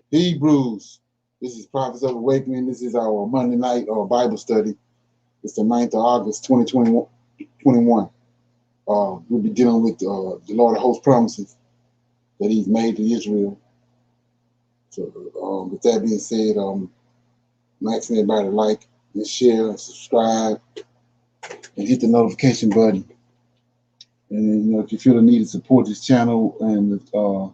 Hebrews. This is Prophets of Awakening. This is our Monday night Bible study. It's the 9th of August, 2021. We'll be dealing with the Lord of Hosts promises that He's made to Israel. So, with that being said, I'm asking everybody to like and share and subscribe and hit the notification button. And if you feel the need to support this channel and the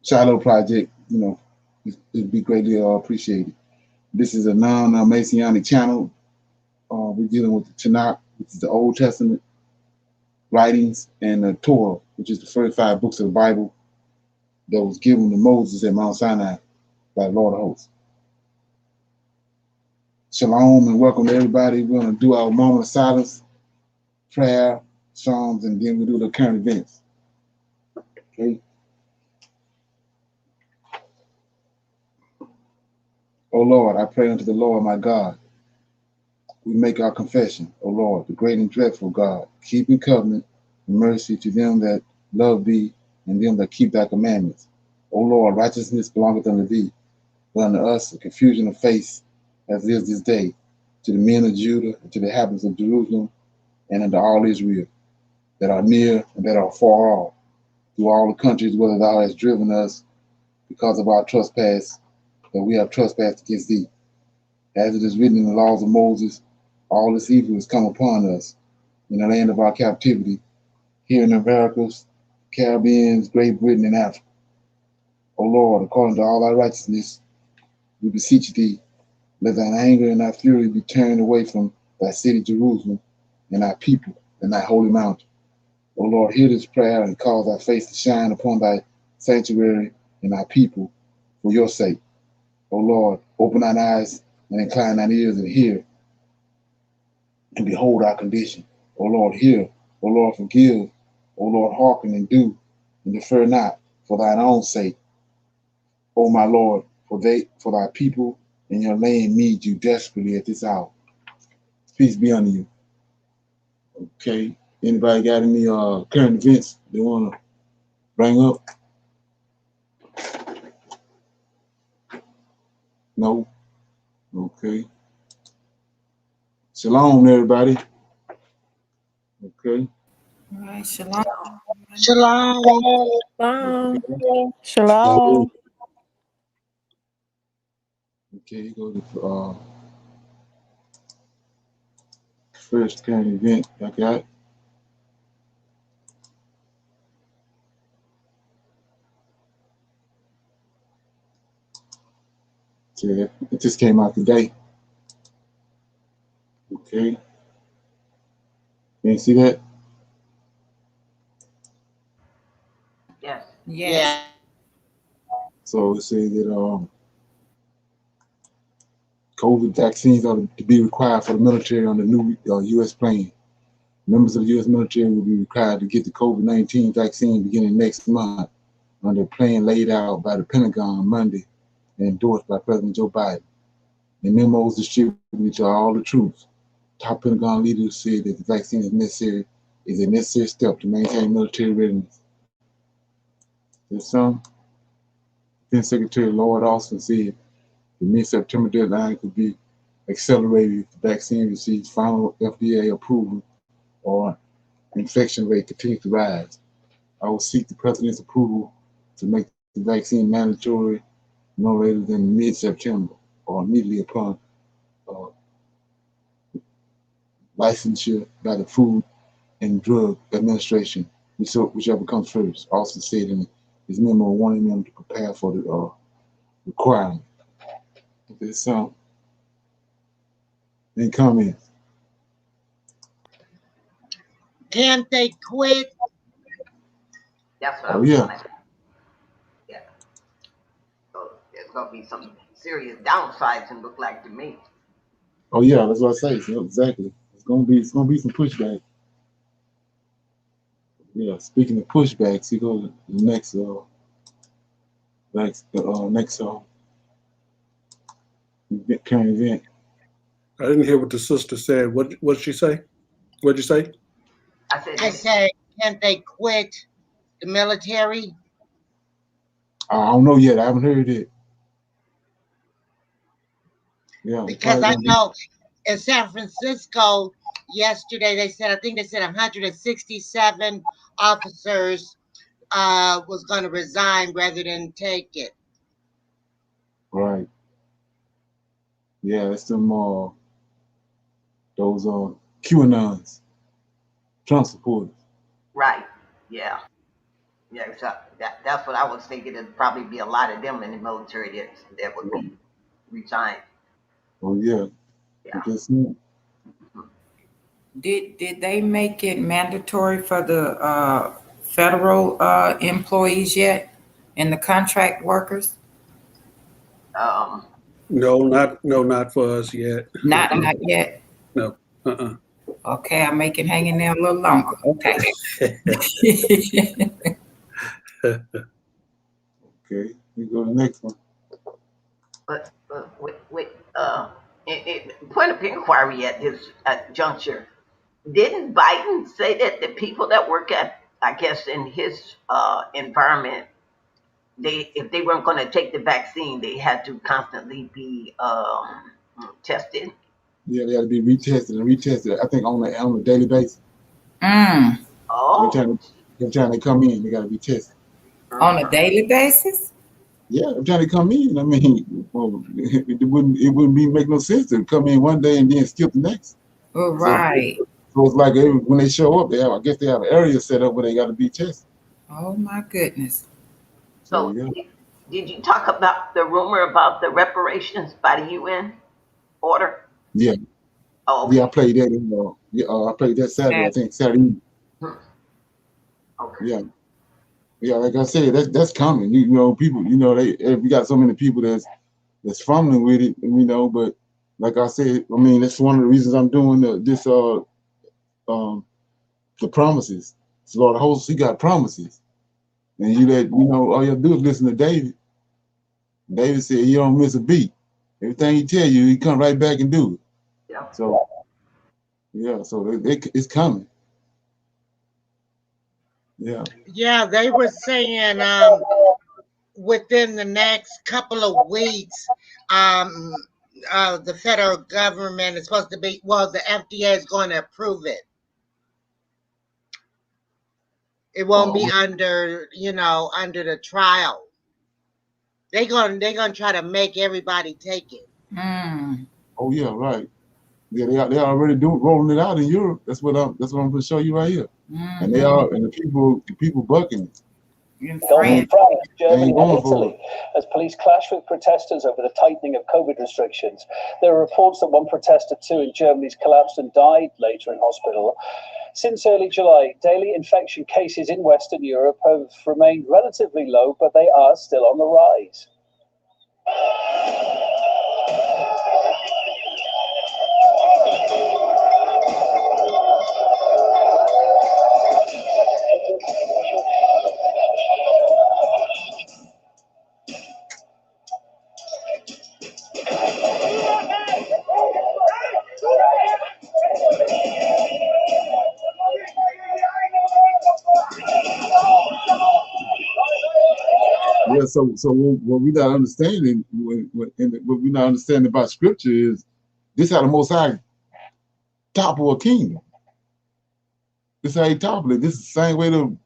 Shiloh Project, it'd be greatly appreciated. This is a non-Messianic channel. We're dealing with the Tanakh, which is the Old Testament writings, and the Torah, which is the first 5 books of the Bible that was given to Moses at Mount Sinai by the Lord of Hosts. Shalom and welcome to everybody. We're going to do our moment of silence, prayer, psalms, and then we'll do the current events. Okay. O Lord, I pray unto the Lord my God. We make our confession, O Lord, the great and dreadful God, keeping covenant and mercy to them that love thee and them that keep thy commandments. O Lord, righteousness belongeth unto thee, but unto us a confusion of face, as is this day, to the men of Judah, and to the inhabitants of Jerusalem, and unto all Israel, that are near and that are far off, through all the countries whither thou hast driven us, because of our trespass, that we have trespassed against thee. As it is written in the laws of Moses, all this evil has come upon us in the land of our captivity, here in the Americas, Caribbean, Great Britain, and Africa. O Lord, according to all thy righteousness, we beseech thee, let thine anger and thy fury be turned away from thy city Jerusalem, and thy people, and thy holy mountain. O Lord, hear this prayer and cause thy face to shine upon thy sanctuary and thy people for your sake. O Lord, open thine eyes and incline thine ears and hear, and behold our condition. O Lord, hear. O Lord, forgive. O Lord, hearken and do, and defer not, for thine own sake. O my Lord, for thy people and your land need you desperately at this hour. Peace be unto you. Okay. Anybody got any current events they want to bring up? No? Okay. Shalom, everybody. Okay. All right, shalom. Shalom. Shalom. Okay. Shalom. Okay, go to first current event I got. Okay, it just came out today. Okay. You see that? Yes. Yes. So it says that COVID vaccines are to be required for the military on the new U.S. plan. Members of the U.S. military will be required to get the COVID-19 vaccine beginning next month under a plan laid out by the Pentagon Monday and endorsed by President Joe Biden. In memos distributed to all the troops, top Pentagon leaders said that the vaccine is a necessary step to maintain military readiness. There's some. Defense Secretary Lloyd Austin said the mid-September deadline could be accelerated if the vaccine receives final FDA approval or infection rate continues to rise. I will seek the President's approval to make the vaccine mandatory no later than mid-September or immediately upon licensure by the Food and Drug Administration, whichever comes first. Austin said in his memo warning them to prepare for the requirement. Okay, so Any comments? Can't they quit? That's what I Oh was yeah. gonna ask. Yeah. So there's gonna be some serious downsides and look like to me. Oh yeah, that's what I say. So exactly. It's gonna be some pushback. Yeah. Speaking of pushbacks, you go to the next current event. I didn't hear what the sister said. What did she say? What'd you say? I said, can't they quit the military? I don't know yet. I haven't heard it. Yeah. Because I know in San Francisco yesterday I think they said 167 officers was going to resign rather than take it. Right. Yeah, that's them those QAnons, Trump supporters. Right. Yeah. Yeah. So that's what I was thinking. There'd probably be a lot of them in the military that would be resigned. Oh yeah. Yeah. Did they make it mandatory for the federal employees yet, and the contract workers? No, not for us yet. Not yet. No. Okay, I make it hang in there a little longer. Okay. Okay, we go to the next one. But wait. Point of inquiry at this juncture. Didn't Biden say that the people that work at, I guess, in his environment, if they weren't going to take the vaccine, they had to constantly be tested? Yeah, they got to be retested. I think on a daily basis. Oh. Every time they come in, they got to be tested. On a daily basis? Yeah, every time they come in. I mean, well, it wouldn't make no sense to come in one day and then skip the next. Oh, right. So it's like when they show up, I guess they have an area set up where they got to be tested. Oh my goodness. So yeah. Did you talk about the rumor about the reparations by the UN order? Yeah. Oh, okay. Yeah, I played that. I played that Saturday. I think Saturday. Okay. Yeah. Like I said, that's coming. You know, people. You know, we got so many people that's fumbling with it. You know, but like I said, I mean, that's one of the reasons I'm doing the promises. So Lord of hosts, He got promises, and all you have to do is listen to David. David said, "You don't miss a beat. Everything He tell you, He come right back and do it." Yeah. So it's coming. Yeah. Yeah, they were saying within the next couple of weeks, the federal government is supposed to be, the FDA is going to approve it. It won't be under the trial. They're gonna try to make everybody take it. Oh yeah, right. Yeah, they already rolling it out in Europe. That's what I'm going to show you right here. And the people bucking it. France, Germany, and Italy as police clash with protesters over the tightening of COVID restrictions. There are reports that one protester too in Germany collapsed and died later in hospital. Since early July, daily infection cases in Western Europe have remained relatively low, but they are still on the rise. Yeah, so what we're not understanding, what we're not understanding about Scripture is this how the Most High topple a kingdom. This how He toppled it. This is the same way the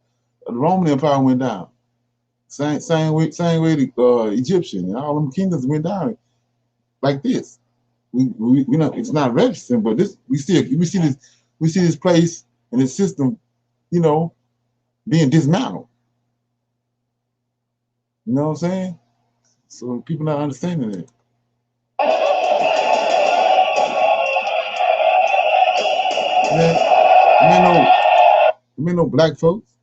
Roman Empire went down. Same way the Egyptian and all them kingdoms went down like this. We know it's not registering, but we see this place and this system, being dismantled. You know what I'm saying? So people not understanding it. no black folks.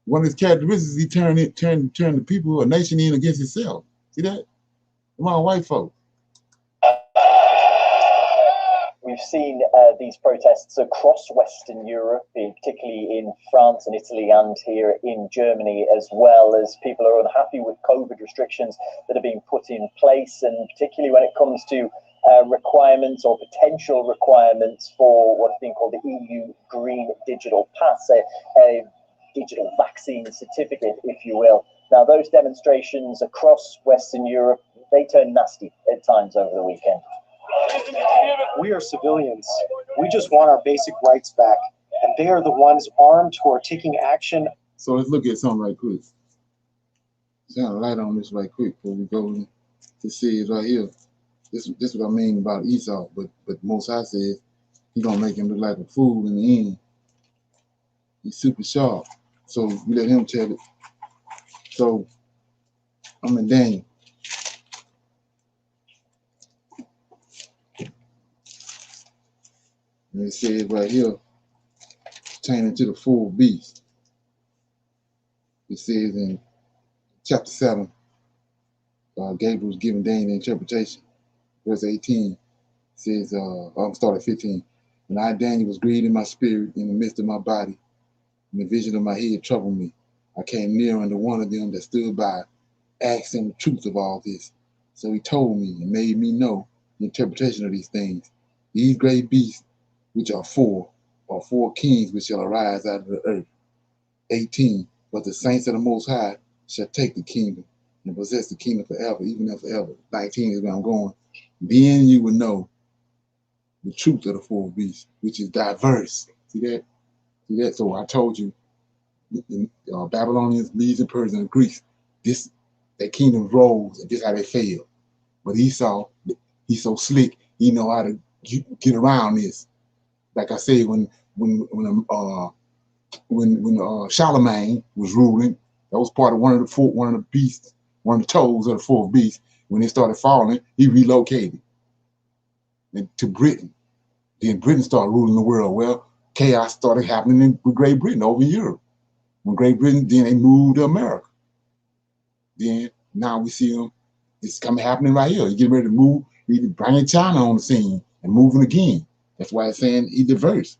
One of his characteristics, he turned the people, a nation in against itself. See that? Come on, white folks. We've seen these protests across Western Europe, particularly in France and Italy, and here in Germany, as well as people are unhappy with COVID restrictions that are being put in place, and particularly when it comes to requirements or potential requirements for what's being called the EU Green Digital Pass, a digital vaccine certificate, if you will. Now, those demonstrations across Western Europe, they turned nasty at times over the weekend. We are civilians. We just want our basic rights back. And they are the ones armed who are taking action. So let's look at something right quick. Shine a light on this right quick before we go to see it right here. This is what I mean about Esau, but Most High says he's gonna make him look like a fool in the end. He's super sharp. So we let him tell it. So I'm in Daniel. And it says right here, pertaining to the full beast. It says in chapter 7, Gabriel was giving Daniel the interpretation. Verse 18 says, I'll start at 15. And I, Daniel, was grieved in my spirit in the midst of my body, and the vision of my head troubled me. I came near unto one of them that stood by, asked him the truth of all this. So he told me and made me know the interpretation of these things. These great beasts, which are four kings which shall arise out of the earth. 18. But the saints of the Most High shall take the kingdom and possess the kingdom forever, even and forever. 19 is where I'm going. Then you will know the truth of the four beasts, which is diverse. See that? See that? So I told you, Babylonians, Medes, and Persians, and Greeks, their kingdoms rose, and this is how they failed. But Esau, he's so slick, he know how to get around this. Like I said, when Charlemagne was ruling, that was part of one of the beasts, one of the toes of the fourth beast. When it started falling, he relocated to Britain. Then Britain started ruling the world. Well, chaos started happening with Great Britain over in Europe. When Great Britain, then they moved to America. Then now we see them. It's happening right here. He getting ready to move. He's bringing China on the scene and moving again. That's why it's saying he's diverse.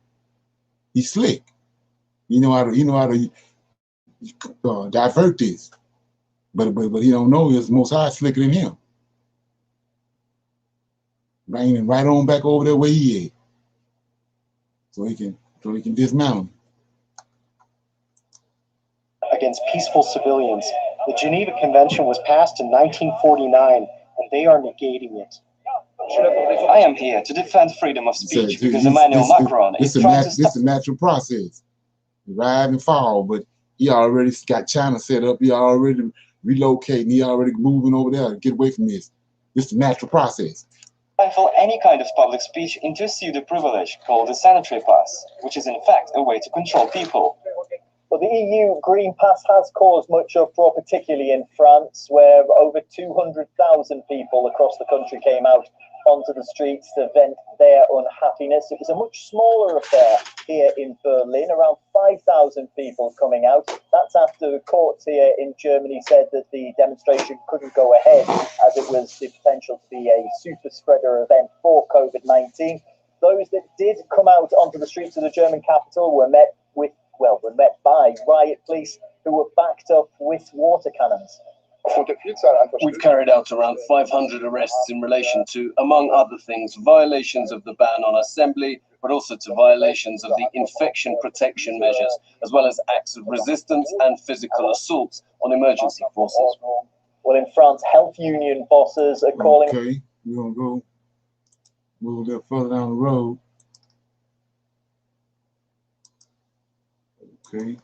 He's slick. You know how to divert this. But he don't know it's Most High slicker than him. Bringing him right on back over there where he is. So he can dismount him. Against peaceful civilians. The Geneva Convention was passed in 1949, and they are negating it. I am here to defend freedom of speech because Emmanuel Macron is trying to stop. This is a natural process. Rise and fall, but he already got China set up. He already relocating. He already moving over there to get away from this. This is a natural process. Stifle any kind of public speech into a pseudo-privilege called the sanitary pass, which is in fact a way to control people. Well, the EU Green Pass has caused much uproar, particularly in France, where over 200,000 people across the country came out onto the streets to vent their unhappiness. It was a much smaller affair here in Berlin, around 5,000 people coming out. That's after the courts here in Germany said that the demonstration couldn't go ahead as it was the potential to be a super spreader event for COVID-19. Those that did come out onto the streets of the German capital were met by riot police who were backed up with water cannons. We've carried out around 500 arrests in relation to, among other things, violations of the ban on assembly, but also to violations of the infection protection measures, as well as acts of resistance and physical assaults on emergency forces. Well, in France, health union bosses are calling... Okay, we're going to go a little bit further down the road. Okay.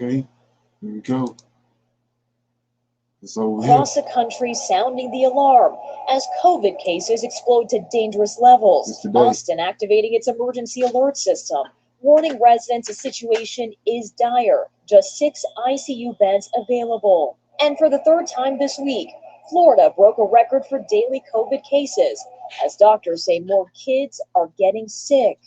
Okay, here we go. Across the country sounding the alarm as COVID cases explode to dangerous levels. Austin activating its emergency alert system. warning residents the situation is dire. Just 6 ICU beds available. And for the third time this week, Florida broke a record for daily COVID cases, as doctors say more kids are getting sick.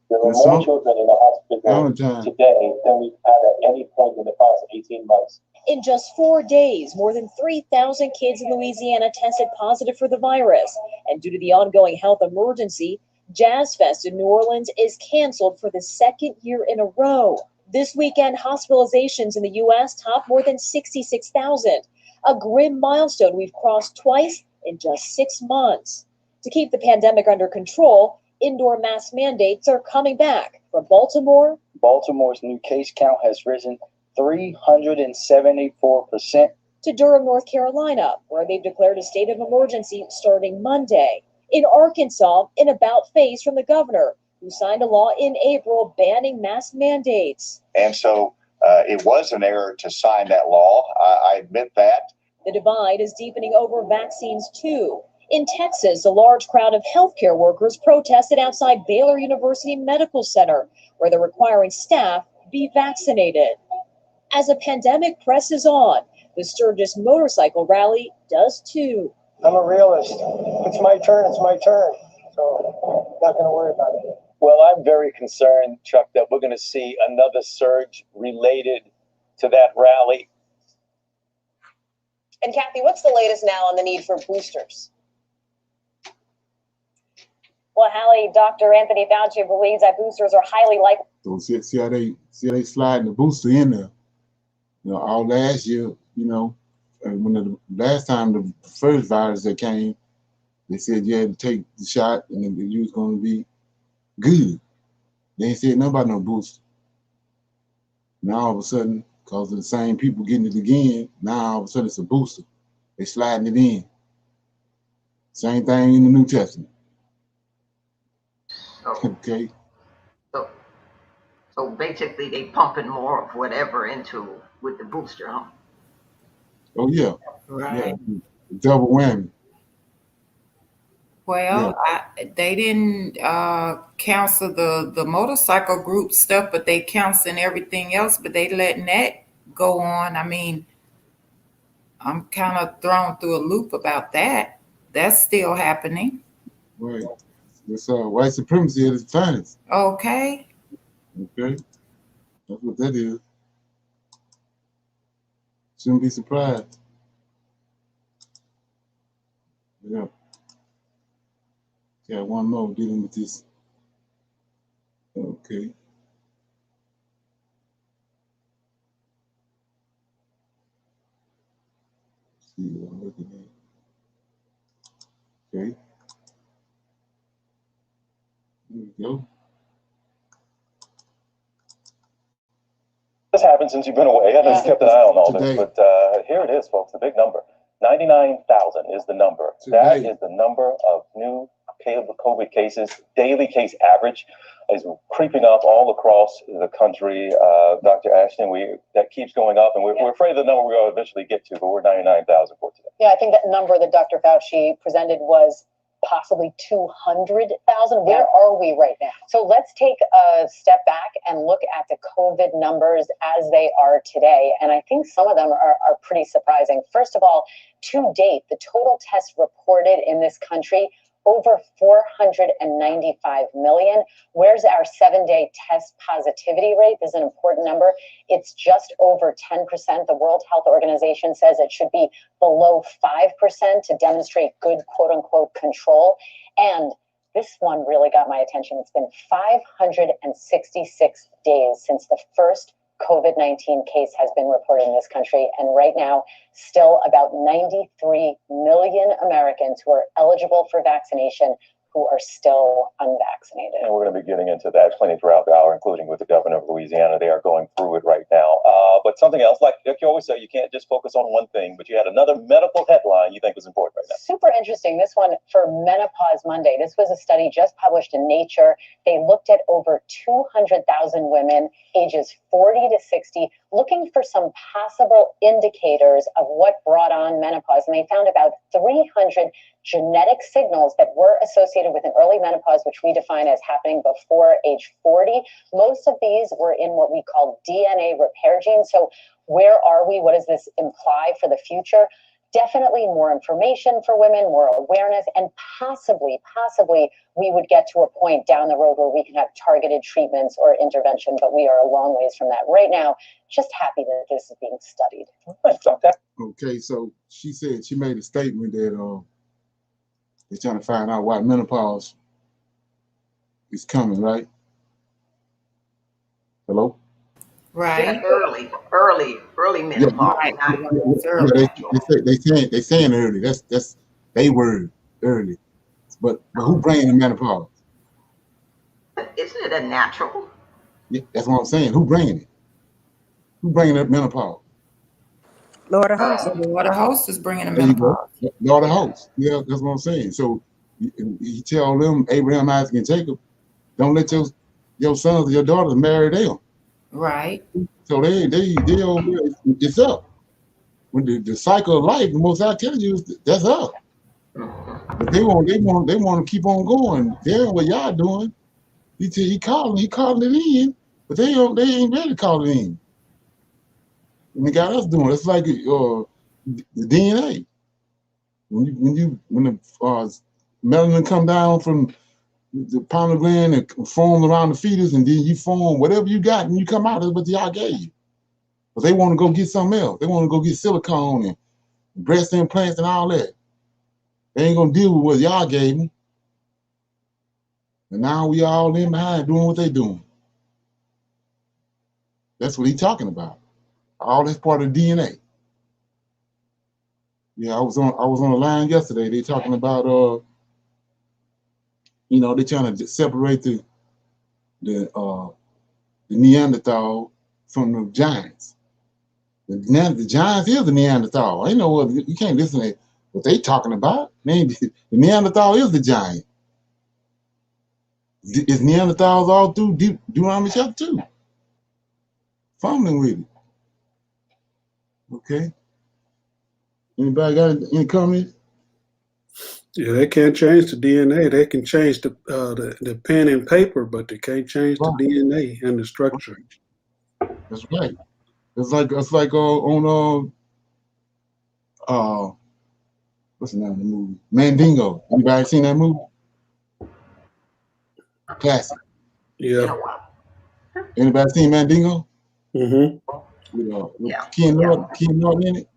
There are more children in the hospital today than we've had at any point in the past 18 months. In just 4 days, more than 3,000 kids in Louisiana tested positive for the virus. And due to the ongoing health emergency, Jazz Fest in New Orleans is canceled for the second year in a row. This weekend, hospitalizations in the U.S. top more than 66,000, a grim milestone we've crossed twice in just 6 months. To keep the pandemic under control, indoor mask mandates are coming back. From Baltimore, Baltimore's new case count has risen 374%. To Durham, North Carolina, where they've declared a state of emergency starting Monday. In Arkansas, an about face from the governor, who signed a law in April banning mask mandates. And so it was an error to sign that law. I admit that. The divide is deepening over vaccines, too. In Texas, a large crowd of healthcare workers protested outside Baylor University Medical Center, where they're requiring staff be vaccinated. As the pandemic presses on, the Sturgis motorcycle rally does too. I'm a realist. If it's my turn, it's my turn. So not going to worry about it. Well, I'm very concerned, Chuck, that we're going to see another surge related to that rally. And Kathy, what's the latest now on the need for boosters? Well, Hallie, Dr. Anthony Fauci believes that boosters are highly likely. So see how they sliding the booster in there. You know, all last year, you know, when the last time the first virus that came, they said you had to take the shot and then you was going to be good. They ain't said nothing about no booster. Now all of a sudden, because of the same people getting it again, now all of a sudden it's a booster. They sliding it in. Same thing in the New Testament. Okay. So basically they pumping more of whatever into with the booster, huh? Oh yeah. Right. Yeah. Double whammy. Well, they didn't cancel the motorcycle group stuff, but they canceling everything else, but they letting that go on. I mean, I'm kind of thrown through a loop about that. That's still happening. Right. It's white supremacy at its finest. Okay. Okay. That's what that is. Shouldn't be surprised. Yeah. Got one more dealing with this. Okay. See what I'm looking at. Okay. There we go. This happened since you've been away. I just kept an eye on all this, but here it is, folks, the big number. 99,000 is the number. That is the number of new COVID cases. Daily case average is creeping up all across the country. Dr. Ashton, that keeps going up, and we're afraid of the number we'll eventually get to, but we're 99,000 for today. Yeah, I think that number that Dr. Fauci presented was possibly 200,000. Where are we right now? So let's take a step back and look at the COVID numbers as they are today. And I think some of them are pretty surprising. First of all, to date, the total tests reported in this country, over 495 million. Where's our 7-day test positivity rate? This is an important number. It's just over 10%. The World Health Organization says it should be below 5% to demonstrate good, quote unquote, control. And this one really got my attention. It's been 566 days since the first COVID-19 case has been reported in this country. And right now, still about 93 million Americans who are eligible for vaccination who are still unvaccinated. And we're going to be getting into that plenty throughout the hour, including with the governor of Louisiana. They are going through it right now. But something else, like you always say, you can't just focus on one thing, but you had another medical headline you think was important right now. Super interesting. This one for Menopause Monday. This was a study just published in Nature. They looked at over 200,000 women ages 40 to 60 looking for some possible indicators of what brought on menopause. And they found about 300 genetic signals that were associated with an early menopause, which we define as happening before age 40. Most of these were in what we call DNA repair genes. So where are we? What does this imply for the future? Definitely more information for women, more awareness, and possibly we would get to a point down the road where we can have targeted treatments or intervention, but we are a long ways from that. Right now, just happy that this is being studied. Okay, so she said, she made a statement that they're trying to find out why menopause is coming, right? Hello? Right. Yeah, early menopause. Right. They saying early. That's they word early. But who bringing the menopause? Isn't it a natural? Yeah, that's what I'm saying. Who bringing it? Who bringing up menopause? Lord of hosts. The water host is bringing the There you go. menopause. Lord of hosts. Yeah, that's what I'm saying. So you tell them, Abraham, Isaac, and Jacob, don't let your sons or your daughters marry them. Right. So they over there, it's up. When the cycle of life, the Most High tells you that's up. But they want to keep on going. They're what y'all doing. He calling it in, but they ain't ready to call it in. And they got us doing it. It's like the DNA. When the melanin come down from the pineal gland and form around the fetus, and then you form whatever you got, and you come out of what y'all gave you. But they want to go get something else. They want to go get silicone and breast implants and all that. They ain't gonna deal with what y'all gave them. And now we all in behind doing what they doing. That's what he's talking about. All this part of DNA. Yeah, I was on the line yesterday. They talking about they trying to separate the Neanderthal from the giants. The giants is the Neanderthal. I know what you can't listen to what they talking about. The Neanderthal is the giant. Is Neanderthals all through Deuteronomy chapter 2? Fumbling with it. Okay. Anybody got any comments? Yeah, they can't change the DNA. They can change the pen and paper, but they can't change the DNA and the structure. That's right. It's like on what's the name of the movie? Mandingo. Anybody seen that movie? Classic. Yeah. Anybody seen Mandingo? Mm-hmm. With Ken Norton in it.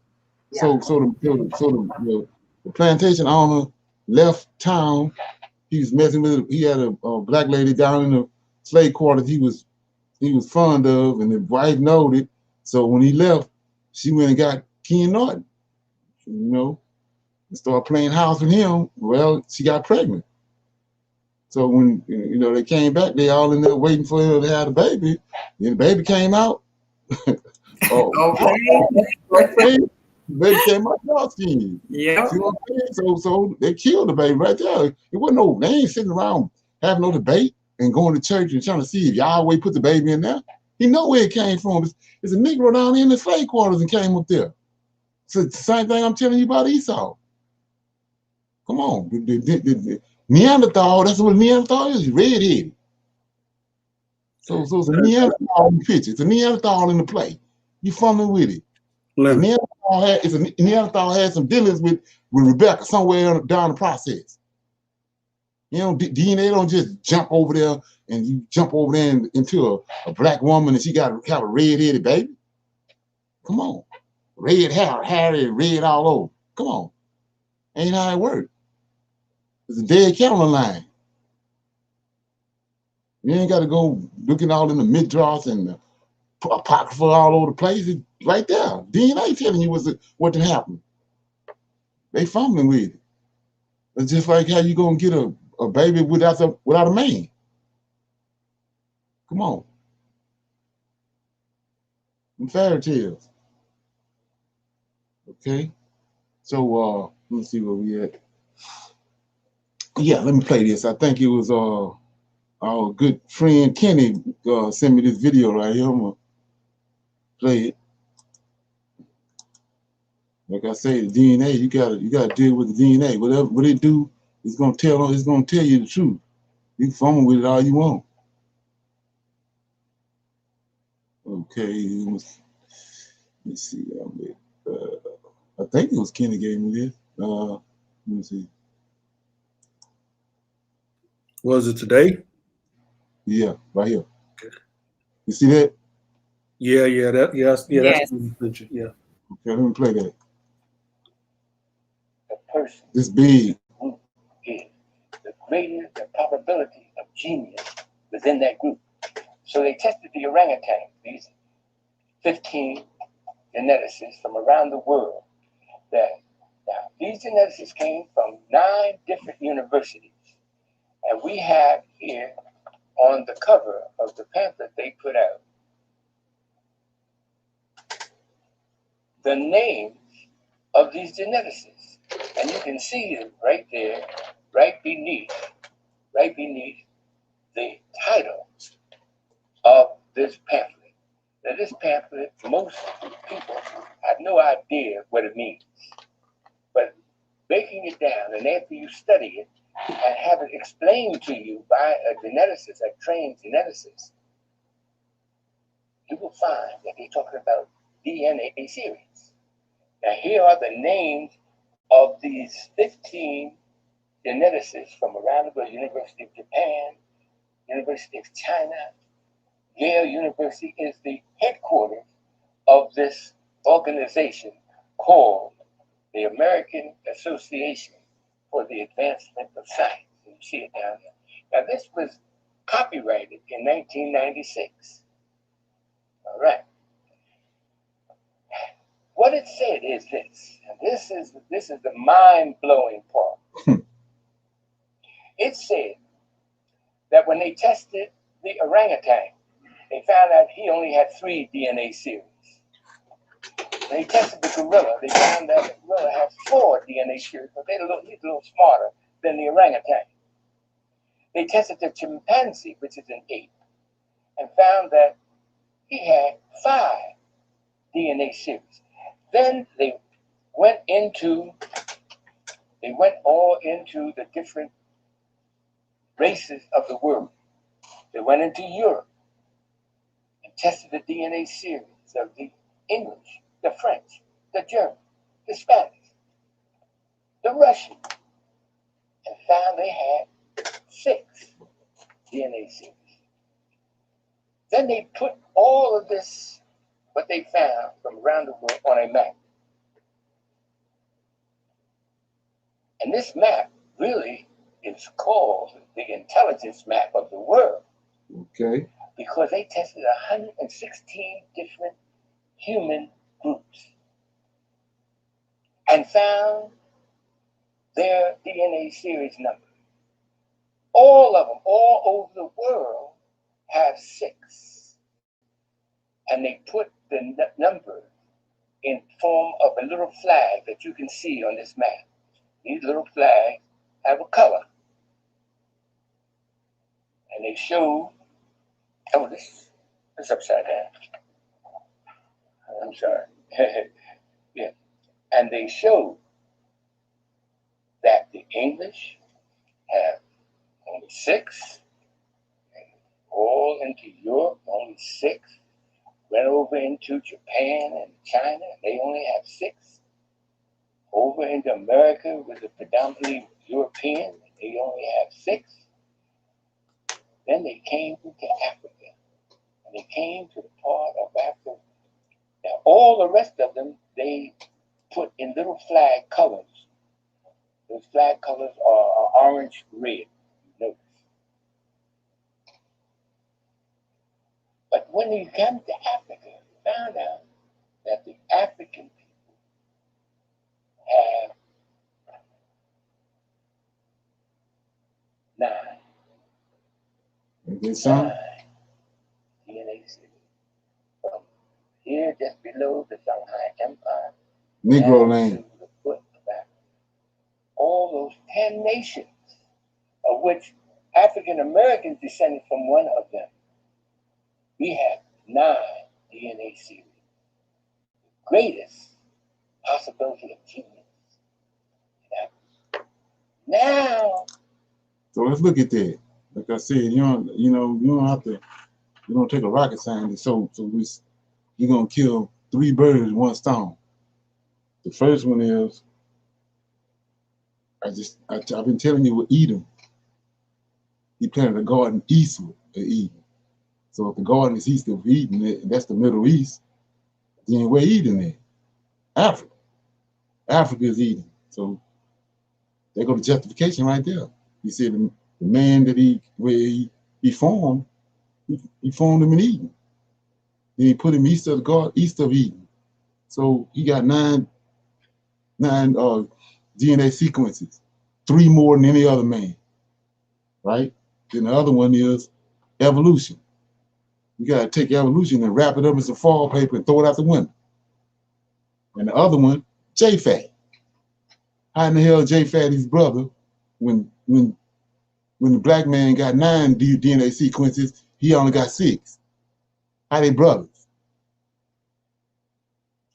So the plantation owner left town. He was messing with. He had a black lady down in the slave quarters. He was fond of, and the wife knowed it. So when he left, she went and got Ken Norton. And started playing house with him. Well, she got pregnant. So when they came back, they all in there waiting for her to have the baby. Then the baby came out. Okay. The baby came out dark skin. Yeah. See what I'm saying? So they killed the baby right there. It wasn't they ain't sitting around having no debate and going to church and trying to see if Yahweh put the baby in there. He know where it came from. It's a Negro down in the slave quarters and came up there. So it's the same thing I'm telling you about Esau. Come on. The Neanderthal, that's what Neanderthal is, red-headed. So it's a Neanderthal in the picture. It's a Neanderthal in the play. You fumbling with it. Neanderthal had some dealings with Rebecca somewhere down the process. DNA don't just jump over there and you jump over there into a black woman and she got to have a red-headed baby. Come on. Red hair, hairy, red all over. Come on. Ain't how it works. It's a dead cattle line. You ain't got to go looking all in the midrash and the apocrypha all over the place. It's right there. DNA telling you what happened. They fumbling with it. It's just like how you gonna get a baby without a man. Come on. Them fairy tales. Okay. So let me see where we at. Yeah, let me play this. I think it was our good friend Kenny sent me this video right here. I'm gonna play it. Like I say, the DNA, you gotta deal with the DNA. Whatever what it do, it's gonna tell you the truth. You can fumble with it all you want. Okay, let's see. I think it was Kenny gave me this. Let me see. Was it today? Yeah, right here. Okay. You see that? Yeah, that's Yes. the picture. Yeah. Okay, let me play that. The person This big. group is, the greater the probability of genius within that group. So they tested the orangutan, these 15 geneticists from around the world. Now, these geneticists came from 9 different universities. And we have here on the cover of the pamphlet they put out the names of these geneticists. And you can see them right there, right beneath the title of this pamphlet. Now, this pamphlet, most people have no idea what it means. But breaking it down, and after you study it and have it explained to you by a geneticist, a trained geneticist, you will find that they're talking about DNA series. Now, here are the names of these 15 geneticists from around the world: University of Japan, University of China. Yale University is the headquarters of this organization called the American Association for the Advancement of Science. You see it down there. Now, this was copyrighted in 1996. All right. What it said is this, and this is the mind-blowing part. It said that when they tested the orangutan, they found out he only had 3 DNA series. When they tested the gorilla, they found that the gorilla had 4 DNA series, but he's a little smarter than the orangutan. They tested the chimpanzee, which is an ape, and found that he had 5 DNA series. Then they went all into the different races of the world. They went into Europe and tested the DNA series of the English, the French, the German, the Spanish, the Russian, and found they had 6 DNA series. Then they put all of this, what they found from around the world, on a map. And this map really is called the intelligence map of the world. Okay. Because they tested 116 different human groups and found their DNA series number. All of them, all over the world, have 6. And they put the number in form of a little flag that you can see on this map. These little flags have a color. And they show, oh, this is upside down. I'm sorry. Yeah. And they show that the English have only 6, all into Europe, only 6, went over into Japan and China, they only have 6, over into America with the predominantly European, they only have 6. Then they came to Africa, and they came to the part of Africa. Now, all the rest of them, they put in little flag colors. Those flag colors are orange, red. Notice. But when you come to Africa, you found out that the African people have 9. Some? DNA series. From here, just below the Shanghai Empire, Negro land. the foot of Africa. All those 10 nations, of which African Americans descended from one of them. We have 9 DNA series. greatest possibility of genius. Now. So let's look at that. Like I said, you don't have to, you don't take a rocket scientist. So you're gonna kill 3 birds with 1 stone. The first one is, I've been telling you with Edom. He planted a garden eastward of Eden. So if the garden is east of Eden, and that's the Middle East, then where Eden is? Africa. Africa is Eden. So there go the justification right there. He said the man that he formed, he formed him in Eden. Then he put him east of Eden. So he got nine DNA sequences, 3 more than any other man, right? Then the other one is evolution. You gotta take evolution and wrap it up in some foil paper and throw it out the window. And the other one, Japhet. How in the hell Japhet his brother when the black man got 9 DNA sequences, he only got 6? How they brothers?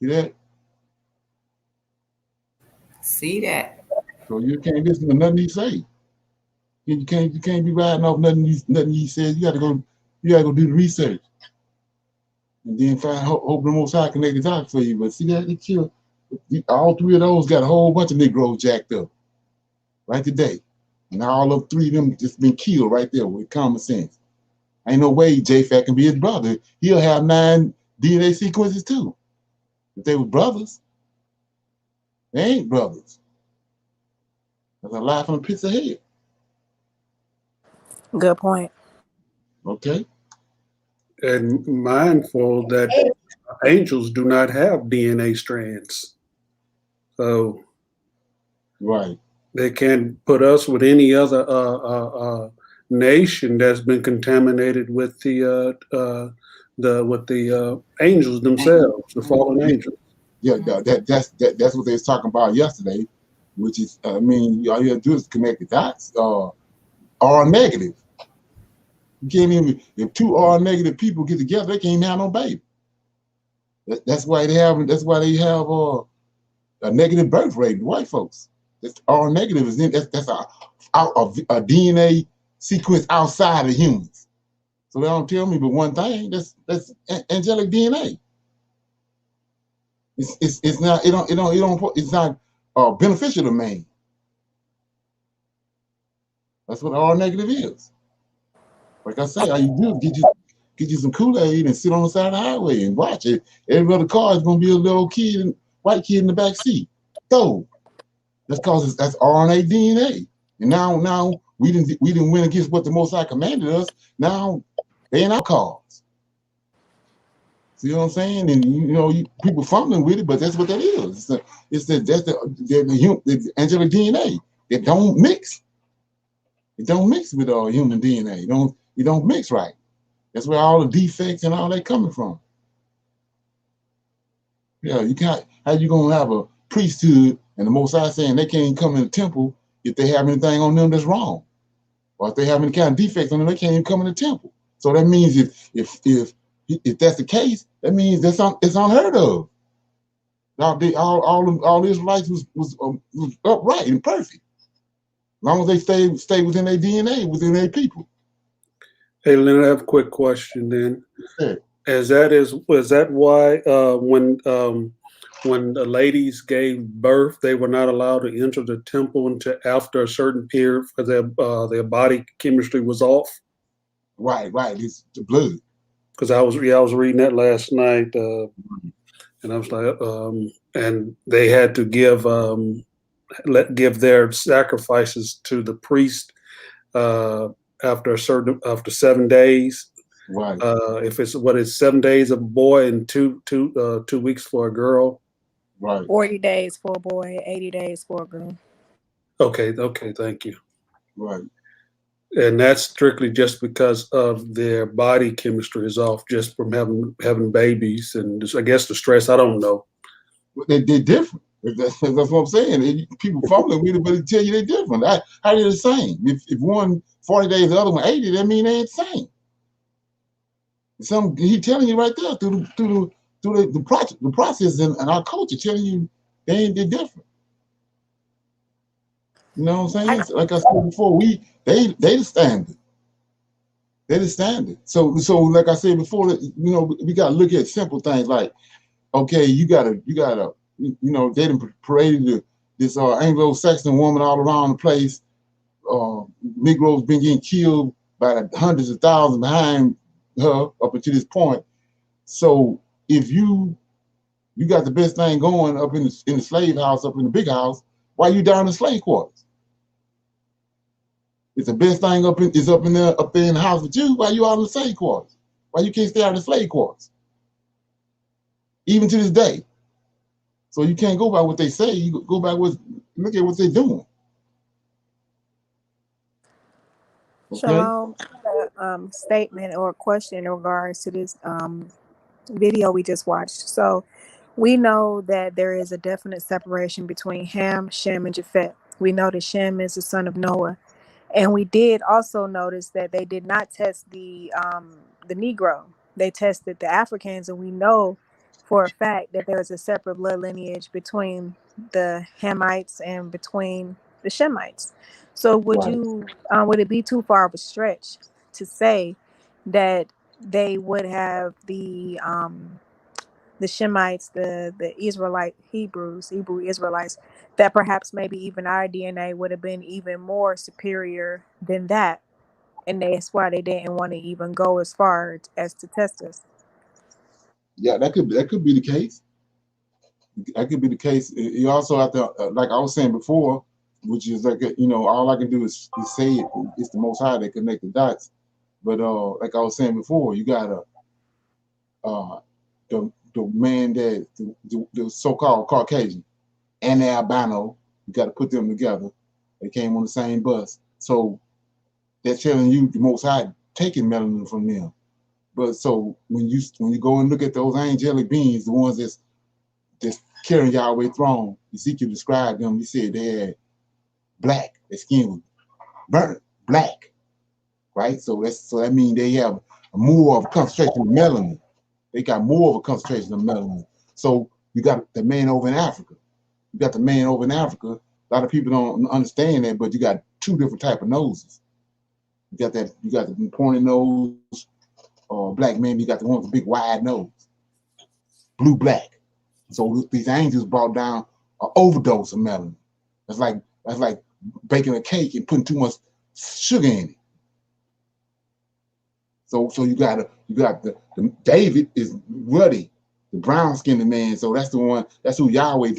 See that? See that? So you can't listen to nothing he say. You can't be riding off nothing he says. You gotta go do the research. And then hope the Most High connect the dots for you. But see that? They kill all 3 of those, got a whole bunch of Negroes jacked up right today. And all of 3 of them just been killed right there with common sense. Ain't no way Japhet can be his brother. He'll have 9 DNA sequences too. If they were brothers, they ain't brothers. That's a lie from the pits of hell. Good point. Okay. And mindful that angels do not have DNA strands. So right. They can't put us with any other nation that's been contaminated with the angels themselves, the fallen angels. Yeah, that's what they was talking about yesterday, which is, all you have to do is connect the dots. R negative. You can't even, if 2 R negative people get together, they can't even have no baby. That's why they have a negative birth rate. White folks. That's R negative is in. That's a DNA sequence outside of humans. So they don't tell me but one thing. That's angelic DNA. It's not beneficial to man. That's what R negative is. Like I say, all you do is get you some Kool-Aid and sit on the side of the highway and watch it. Every other car is gonna be a little kid, white kid in the back seat. So that's cause that's RNA DNA. And now we didn't win against what the Most High commanded us. Now they in our cars. See what I'm saying? And people fumbling with it, but that's what that is. That's the angelic DNA. It don't mix. It don't mix with human DNA. It don't mix right. That's where all the defects and all that coming from. Yeah, you can't. How you gonna have a priesthood and the Most High saying they can't come in the temple if they have anything on them that's wrong, or if they have any kind of defects on them, they can't even come in the temple. So that means if that's the case, that means it's unheard of. All the Israelites was upright and perfect, as long as they stay within their DNA, within their people. Hey, Lynn, I have a quick question then. Yeah. Was that why when the ladies gave birth, they were not allowed to enter the temple until after a certain period because their body chemistry was off? Right. It's the blood. Because I was reading that last night, and I was like, and they had to give their sacrifices to the priest after 7 days. Right. If it's 7 days of a boy and 2 weeks for a girl. Right. 40 days for a boy, 80 days for a girl. Okay, thank you. Right. And that's strictly just because of their body chemistry is off, just from having babies, and I guess the stress. I don't know. They're different. That's what I'm saying. People fumbling with it, but they tell you they're different. How they're the same? If one 40 days, the other one 80, that mean they ain't the same. He telling you right there through through the process in our culture telling you they're different. You know what I'm saying? So like I said before, they the standard. They're the standard. So like I said before, you know, we gotta look at simple things like, okay, you gotta you know, they done paraded this Anglo-Saxon woman all around the place. Negroes been getting killed by the hundreds of thousands behind her up until this point. So if you got the best thing going up in the slave house, up in the big house, why you down in the slave quarters? It's the best thing up in there in the house with you. Why you out in the slave quarters? Why you can't stay out in the slave quarters? Even to this day. So you can't go by what they say. You go by look at what they're doing. Okay? Shalom, statement or question in regards to this video we just watched. So we know that there is a definite separation between Ham, Shem, and Japheth. We know that Shem is the son of Noah. And we did also notice that they did not test the Negro. They tested the Africans, and we know for a fact that there is a separate blood lineage between the Hamites and between the Shemites. So would it be too far of a stretch to say that they would have the Shemites, the Hebrew Israelites, that perhaps maybe even our DNA would have been even more superior than that, and that's why they didn't want to even go as far as to test us? Yeah, that could be the case. That could be the case. You also have to, like I was saying before, which is like, you know, all I can do is say it. It's the Most High that connect the dots. But like I was saying before, you gotta the man that the so-called Caucasian and the albino, you got to put them together. They came on the same bus, so they're telling you the Most High taking melanin from them. But so when you go and look at those angelic beings, the ones that's carrying Yahweh's throne, Ezekiel described them. He said they had black. Their skin was burnt black, right? So that means they have more of a concentration of melanin. They got more of a concentration of melanin. So you got the man over in Africa. You got the man over in Africa. A lot of people don't understand that, but you got two different type of noses. You got the pointy nose, black man. You got the one with the big wide nose, blue black. So these angels brought down an overdose of melanin. That's like baking a cake and putting too much sugar in it. So you got the David is ruddy, the brown skinned man. So that's the one. That's who Yahweh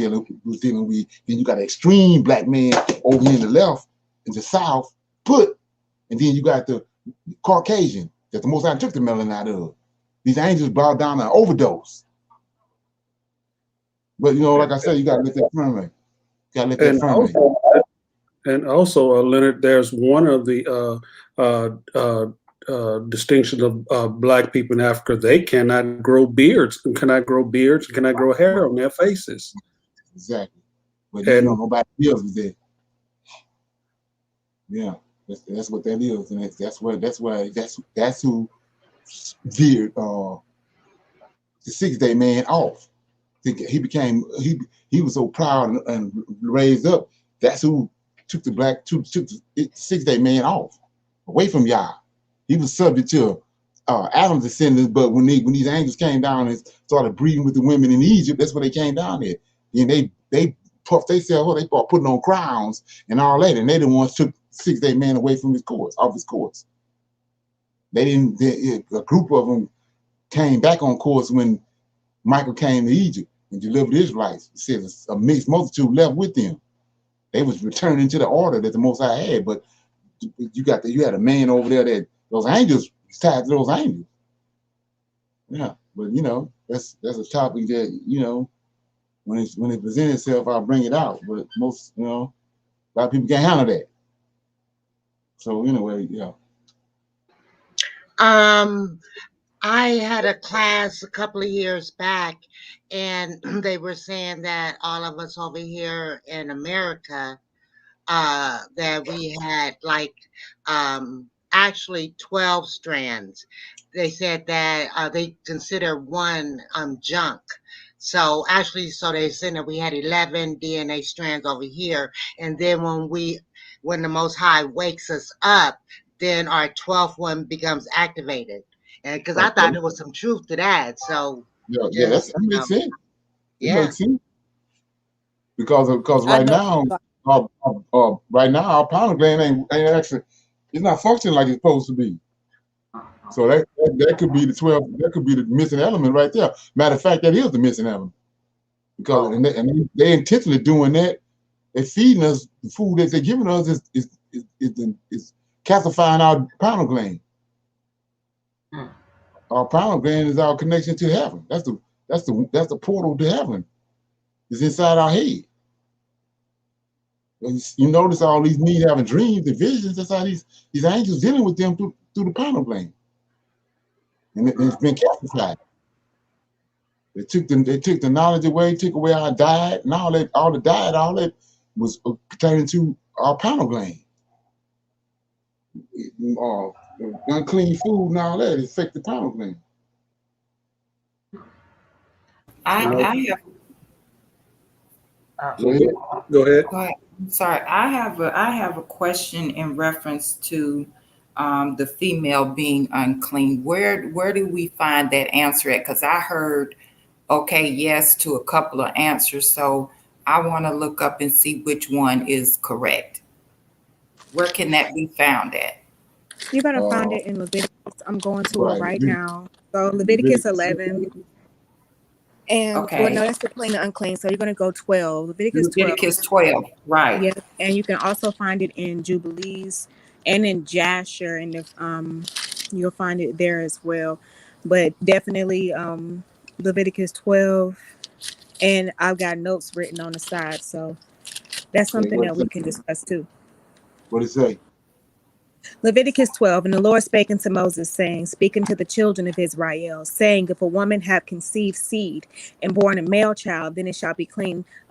was dealing with. Then you got an extreme black man over here in the left, in the south, and then you got the Caucasian that the Most High took the melanin out of. These angels brought down an overdose. But you know, like I said, you gotta let that permeate. You gotta let that permeate. And also, Leonard, there's one of the distinction of black people in Africa. They cannot grow beards, cannot grow hair on their faces. Exactly. But you know, nobody else is there. Yeah, that's what that is, and that's who veered the 6 day man off. He was so proud and raised up. That's who took the 6 day man off, away from Yah. He was subject to Adam's descendants, but when these angels came down and started breeding with the women in Egypt, that's where they came down there. And they puffed themselves, they started putting on crowns and all that, and they the ones took 6 day man away from off his course. A group of them came back on course when Michael came to Egypt and delivered the Israelites. It says a mixed multitude left with them. They was returning to the order that the Most High had, but you had a man over there that those angels tied to those angels. Yeah, but you know, that's a topic that, you know, when it presents itself, I'll bring it out. But most, you know, a lot of people can't handle that. So anyway, yeah. I had a class a couple of years back, and they were saying that all of us over here in America, that we had like actually 12 strands. They said that they consider one junk. So actually, so they said that we had 11 DNA strands over here, and then when the Most High wakes us up, then our 12th one becomes activated. And because I thought there was some truth to that, so yeah, that makes sense. It yeah. makes sense because I right know. now, our pineal gland ain't actually, it's not functioning like it's supposed to be. So that could be the 12. That could be the missing element right there. Matter of fact, that is the missing element because and they intentionally doing that. They're feeding us the food that they're giving us is calcifying our pineal gland. Our pineal gland is our connection to heaven. That's the portal to heaven. It's inside our head. You notice all these me having dreams and visions. That's how these angels dealing with them through the pineal gland, and it's been calcified. They took the knowledge away, took away our diet, and all the diet, all that was pertaining to our pineal gland. Unclean food and all that affect the pineal gland. I have. Go ahead. Go ahead. Sorry, I have a question in reference to the female being unclean. Where do we find that answer at? Because I heard okay, yes to a couple of answers, so I want to look up and see which one is correct. Where can that be found at? You're going to find it in Leviticus. I'm going to it right now. So Leviticus 11. And well, no, that's the clean and unclean. So you're going to go 12. Leviticus 12, right? Yeah, and you can also find it in Jubilees and in Jasher, and if you'll find it there as well. But definitely Leviticus 12, and I've got notes written on the side, so that's something that we can discuss too. What did it say? Leviticus 12, and the Lord spake unto Moses, saying, Speak unto the children of Israel, saying, If a woman have conceived seed and born a male child, then it shall be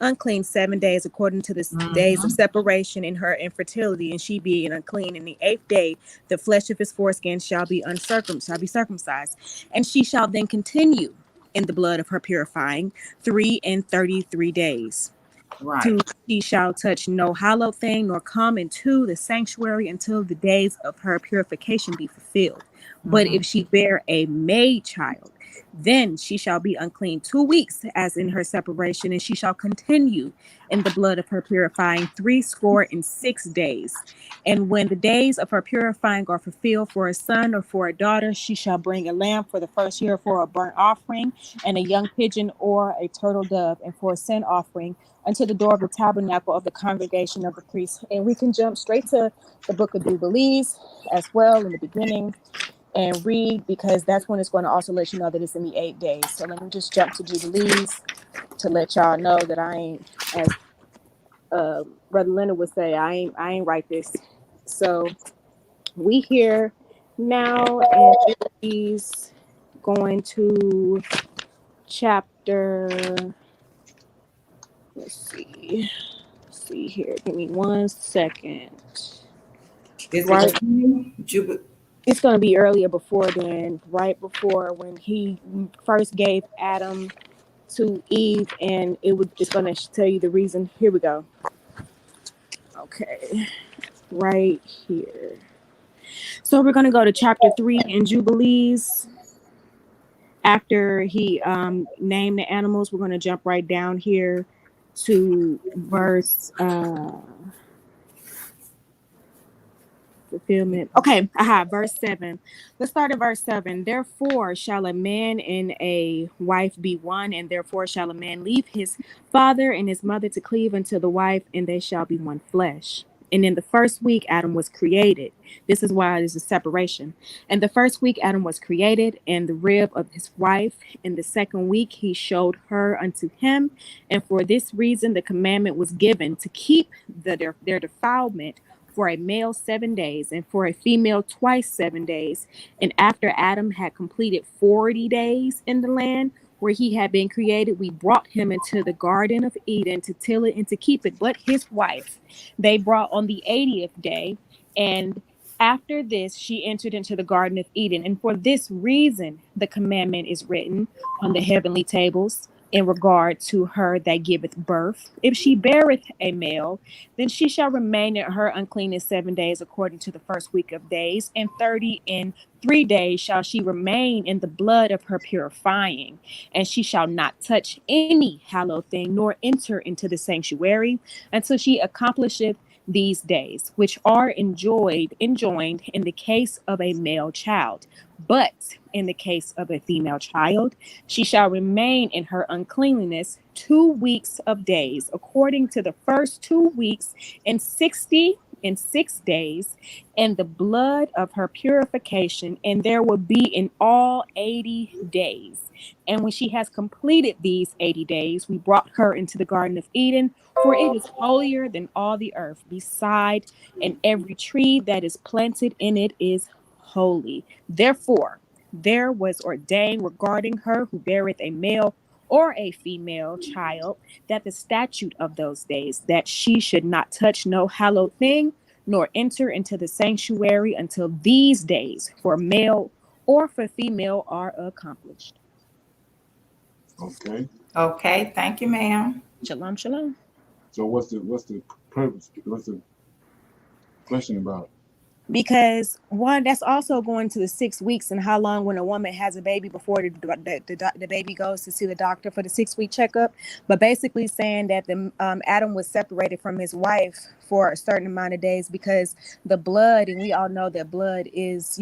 unclean 7 days, according to the days of separation in her infertility, and she be unclean. In the 8th day, the flesh of his foreskin shall be circumcised, and she shall then continue in the blood of her purifying 3 and 33 days. Right. She shall touch no hallowed thing, nor come into the sanctuary until the days of her purification be fulfilled. But if she bear a maid child, then she shall be unclean 2 weeks, as in her separation, and she shall continue in the blood of her purifying 66 days. And when the days of her purifying are fulfilled for a son or for a daughter, she shall bring a lamb for the first year for a burnt offering, and a young pigeon or a turtle dove, and for a sin offering, unto the door of the tabernacle of the congregation of the priests. And we can jump straight to the book of Jubilees as well in the beginning and read, because that's when it's going to also let you know that it's in the 8 days. So let me just jump to Jubilees to let y'all know that I ain't, as Brother Leonard would say, I ain't write this. So we here now in Jubilees, going to chapter, let's see here. Give me 1 second. Right. It's going to be earlier before then, right before when he first gave Adam to Eve, and it's going to tell you the reason. Here we go. Okay, right here. So we're going to go to chapter 3 in Jubilees. After he named the animals, we're going to jump right down here to verse fulfillment. Okay, verse 7. Let's start at verse 7. Therefore shall a man and a wife be one, and therefore shall a man leave his father and his mother to cleave unto the wife, and they shall be one flesh. And in the first week Adam was created. This is why there's a separation. And the first week Adam was created, and the rib of his wife. In the second week he showed her unto him. And for this reason the commandment was given, to keep their defilement for a male 7 days, and for a female twice 7 days. And after Adam had completed 40 days in the land where he had been created, we brought him into the Garden of Eden to till it and to keep it. But his wife they brought on the 80th day, and After this, she entered into the Garden of Eden, and for this reason the commandment is written on the heavenly tables in regard to her that giveth birth. If she beareth a male, then she shall remain in her uncleanness 7 days according to the first week of days, and 30 and 3 days shall she remain in the blood of her purifying, and she shall not touch any hallowed thing, nor enter into the sanctuary until she accomplisheth these days, which are enjoined in the case of a male child. But in the case of a female child, she shall remain in her uncleanliness 2 weeks of days, according to the first 2 weeks and 66 days, and the blood of her purification, and there will be in all 80 days. And when she has completed these 80 days, we brought her into the Garden of Eden, for it is holier than all the earth beside, and every tree that is planted in it is holy. Therefore, there was ordained regarding her who beareth a male or a female child, that the statute of those days, that she should not touch no hallowed thing, nor enter into the sanctuary until these days, for male or for female, are accomplished. Okay. Okay, thank you, ma'am. Shalom, shalom. So what's the purpose? What's the question about? Because one, that's also going to the 6 weeks and how long when a woman has a baby before the baby goes to see the doctor for the 6-week checkup. But basically saying that the Adam was separated from his wife for a certain amount of days because the blood, and we all know that blood is,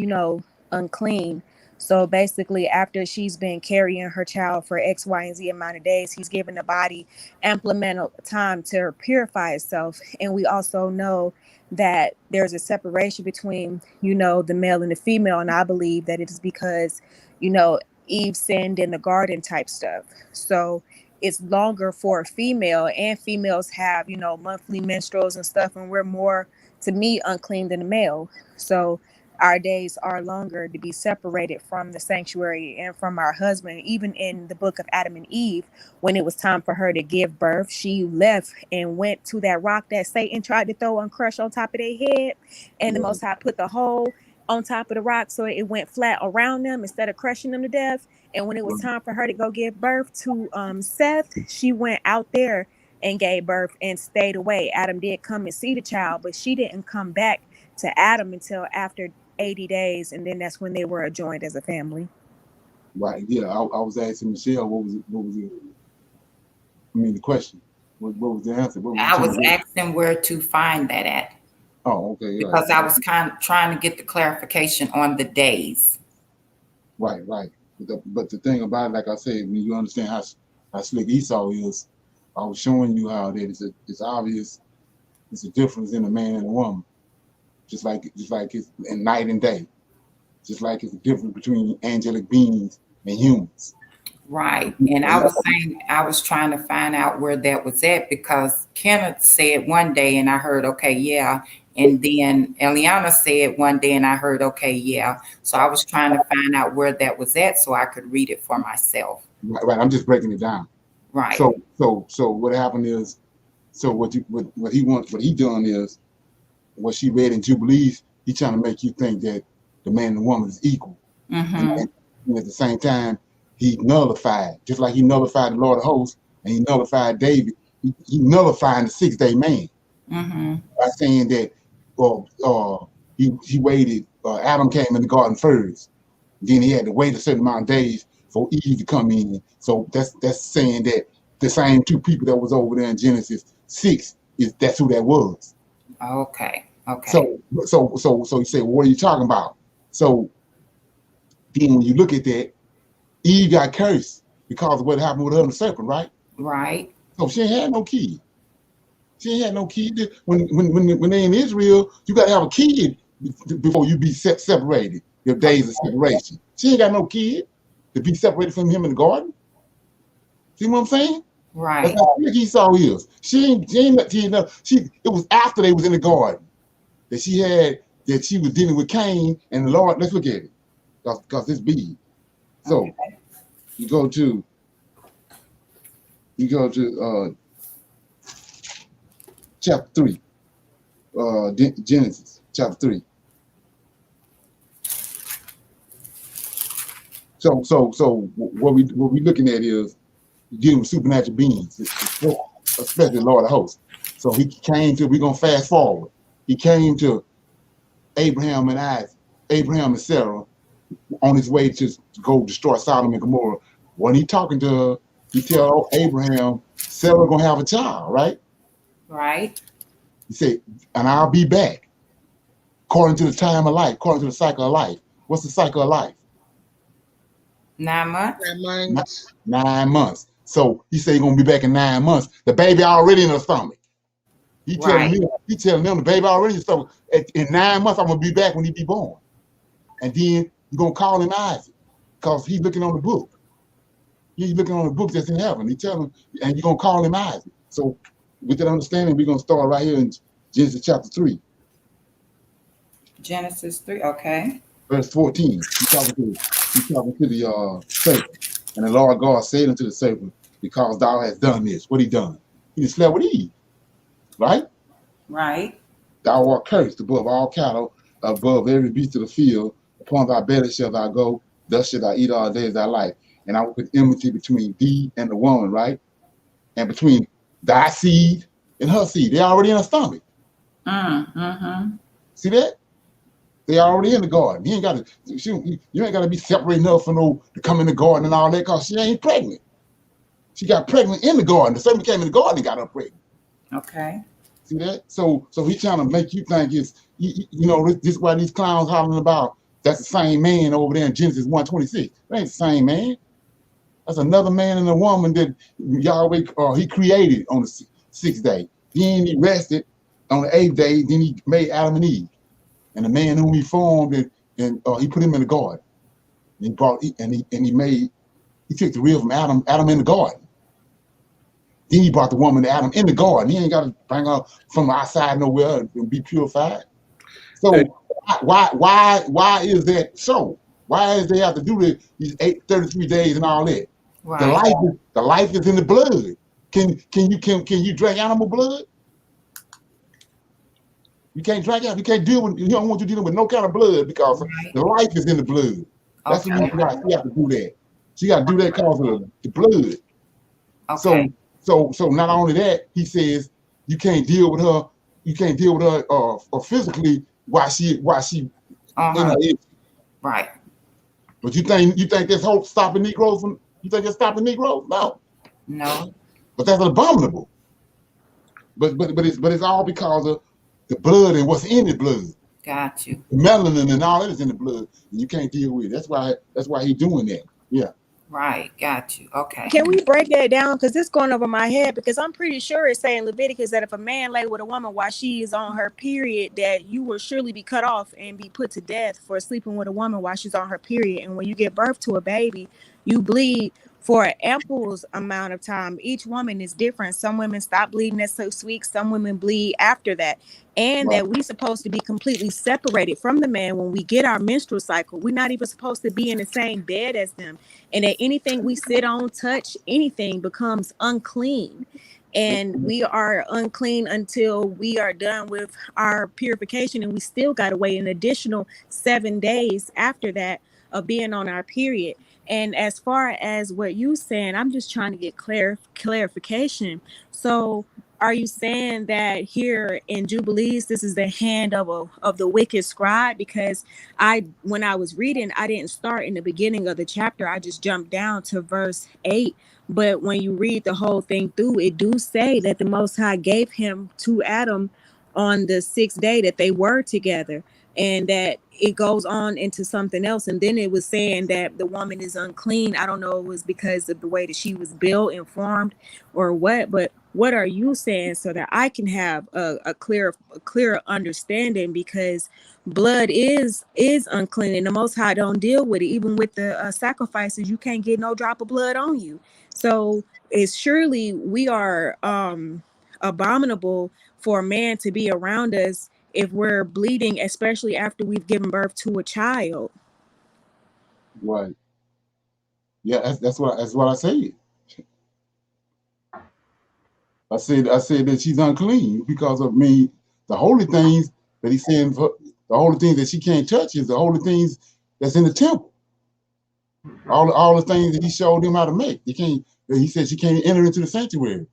unclean. So basically, after she's been carrying her child for X, Y, and Z amount of days, he's given the body ample amount of time to purify itself. And we also know that there's a separation between, the male and the female. And I believe that it is because, Eve sinned in the garden type stuff. So it's longer for a female, and females have, monthly menstruals and stuff. And we're more, to me, unclean than a male. So our days are longer to be separated from the sanctuary and from our husband. Even in the book of Adam and Eve, when it was time for her to give birth, she left and went to that rock that Satan tried to throw and crush on top of their head. And the Most High put the hole on top of the rock so it went flat around them instead of crushing them to death. And when it was time for her to go give birth to Seth, she went out there and gave birth and stayed away. Adam did come and see the child, but she didn't come back to Adam until after 80 days, and then that's when they were joined as a family. Right. Yeah. I was asking Michelle, what was it? I mean, the question. What was the answer? I was asking where to find that at. Oh, okay. Yeah. Because I was kind of trying to get the clarification on the days. Right. But the thing about it, like I said, when you understand how slick Esau is, I was showing you how that it's obvious. It's a difference in a man and a woman, just like it's in night and day, just like it's a difference between angelic beings and humans. Right. And I was saying, I was trying to find out where that was at, because Kenneth said one day and I heard, okay, yeah. And then Eliana said one day and I heard, okay, yeah. So I was trying to find out where that was at so I could read it for myself. Right. I'm just breaking it down. Right. So what happened is, so what he done is, what she read in Jubilees, he trying to make you think that the man and the woman is equal. Mm-hmm. And at the same time, he nullified, just like he nullified the Lord of hosts and he nullified David, he nullified the 6-day man. Mm-hmm. By saying that he waited, Adam came in the garden first. Then he had to wait a certain amount of days for Eve to come in. So that's saying that the same two people that was over there in Genesis 6, that's who that was. Okay. So you say, well, what are you talking about? So then when you look at that, Eve got cursed because of what happened with her and the serpent, right? Right. So she ain't had no kid. When they're in Israel, you got to have a kid before you be separated. Your days of separation. She ain't got no kid to be separated from him in the garden. See what I'm saying? Right. That's how big Esau is. It was after they was in the garden that she was dealing with Cain and the Lord. Let's look at it, because it's big. So okay. you go to chapter 3, Genesis chapter 3. So what we looking at is dealing with supernatural beings, especially the Lord of hosts. So he came to, we're gonna fast forward. He came to Abraham and Isaac, Abraham and Sarah on his way to go destroy Sodom and Gomorrah. When he talking to her, he tell Abraham, Sarah gonna have a child, right? Right. He said, and I'll be back. According to the time of life, according to the cycle of life. What's the cycle of life? 9 months. 9 months. 9 months. So he said he's gonna be back in 9 months. The baby already in her stomach. He telling them the baby already in the stomach. In 9 months, I'm gonna be back when he be born. And then you're gonna call him Isaac, because he's looking on the book. He's looking on the book that's in heaven. He tell him, and you're gonna call him Isaac. So with that understanding, we're gonna start right here in Genesis chapter 3. Genesis 3, okay. Verse 14. He's talking to the serpent. And the Lord God said unto the serpent, because thou hast done this. What he done? He just slept with Eve. Right? Right. Thou art cursed above all cattle, above every beast of the field. Upon thy belly shalt thou go, thus shalt thou eat all days of thy life. And I will put enmity between thee and the woman, right? And between thy seed and her seed. They're already in her stomach. See that? They already in the garden. You ain't got to be separating her from to come in the garden and all that, because she ain't pregnant. She got pregnant in the garden. The serpent came in the garden and got her pregnant. Okay. See that? So he's trying to make you think this is why these clowns hollering about that's the same man over there in Genesis 1:26. That ain't the same man. That's another man and a woman that Yahweh he created on the 6th day. Then he rested on the 8th day. Then he made Adam and Eve, and the man whom he formed and he put him in the garden. And he brought he took the rib from Adam in the garden. Then he brought the woman to Adam in the garden. He ain't got to bring her from outside nowhere and be purified. So why is that so? Why is they have to do these 33 days and all that? Right. The life is in the blood. Can you drink animal blood? You can't drink it. You can't deal with. You don't want you dealing with no kind of blood, because the life is in the blood. That's the reason why she have to do that. She got to do that because of the blood. Okay. So not only that, he says you can't deal with her. You can't deal with her or physically while she in her age. Right. But you think this whole stopping Negroes from? You think it's stopping Negroes? No. No. But that's abominable. But it's all because of the blood and what's in the blood. Got you. The melanin and all that is in the blood, and you can't deal with it. That's why he's doing that. Yeah. Right. Got you. Okay. Can we break that down? Because it's going over my head, because I'm pretty sure it's saying Leviticus that if a man lay with a woman while she is on her period, that you will surely be cut off and be put to death for sleeping with a woman while she's on her period. And when you give birth to a baby, you bleed for an ample amount of time. Each woman is different. Some women stop bleeding at 6 weeks. Some women bleed after that. And that we're supposed to be completely separated from the man when we get our menstrual cycle. We're not even supposed to be in the same bed as them. And that anything we sit on, touch, anything becomes unclean. And we are unclean until we are done with our purification. And we still got to wait an additional 7 days after that of being on our period. And as far as what you're saying, I'm just trying to get clarification. So are you saying that here in Jubilees, this is the hand of the wicked scribe? Because when I was reading, I didn't start in the beginning of the chapter. I just jumped down to verse 8. But when you read the whole thing through, it do say that the Most High gave him to Adam on the 6th day that they were together, and that it goes on into something else. And then it was saying that the woman is unclean. I don't know if it was because of the way that she was built and formed or what, but what are you saying so that I can have a clear understanding? Because blood is unclean, and the Most High don't deal with it. Even with the sacrifices, you can't get no drop of blood on you. So it's surely we are abominable for a man to be around us if we're bleeding, especially after we've given birth to a child. Right. Yeah, that's what I said. I said that she's unclean because of me. The holy things that he's saying, the holy things that she can't touch is the holy things that's in the temple. All the things that he showed them how to make. He said she can't enter into the sanctuary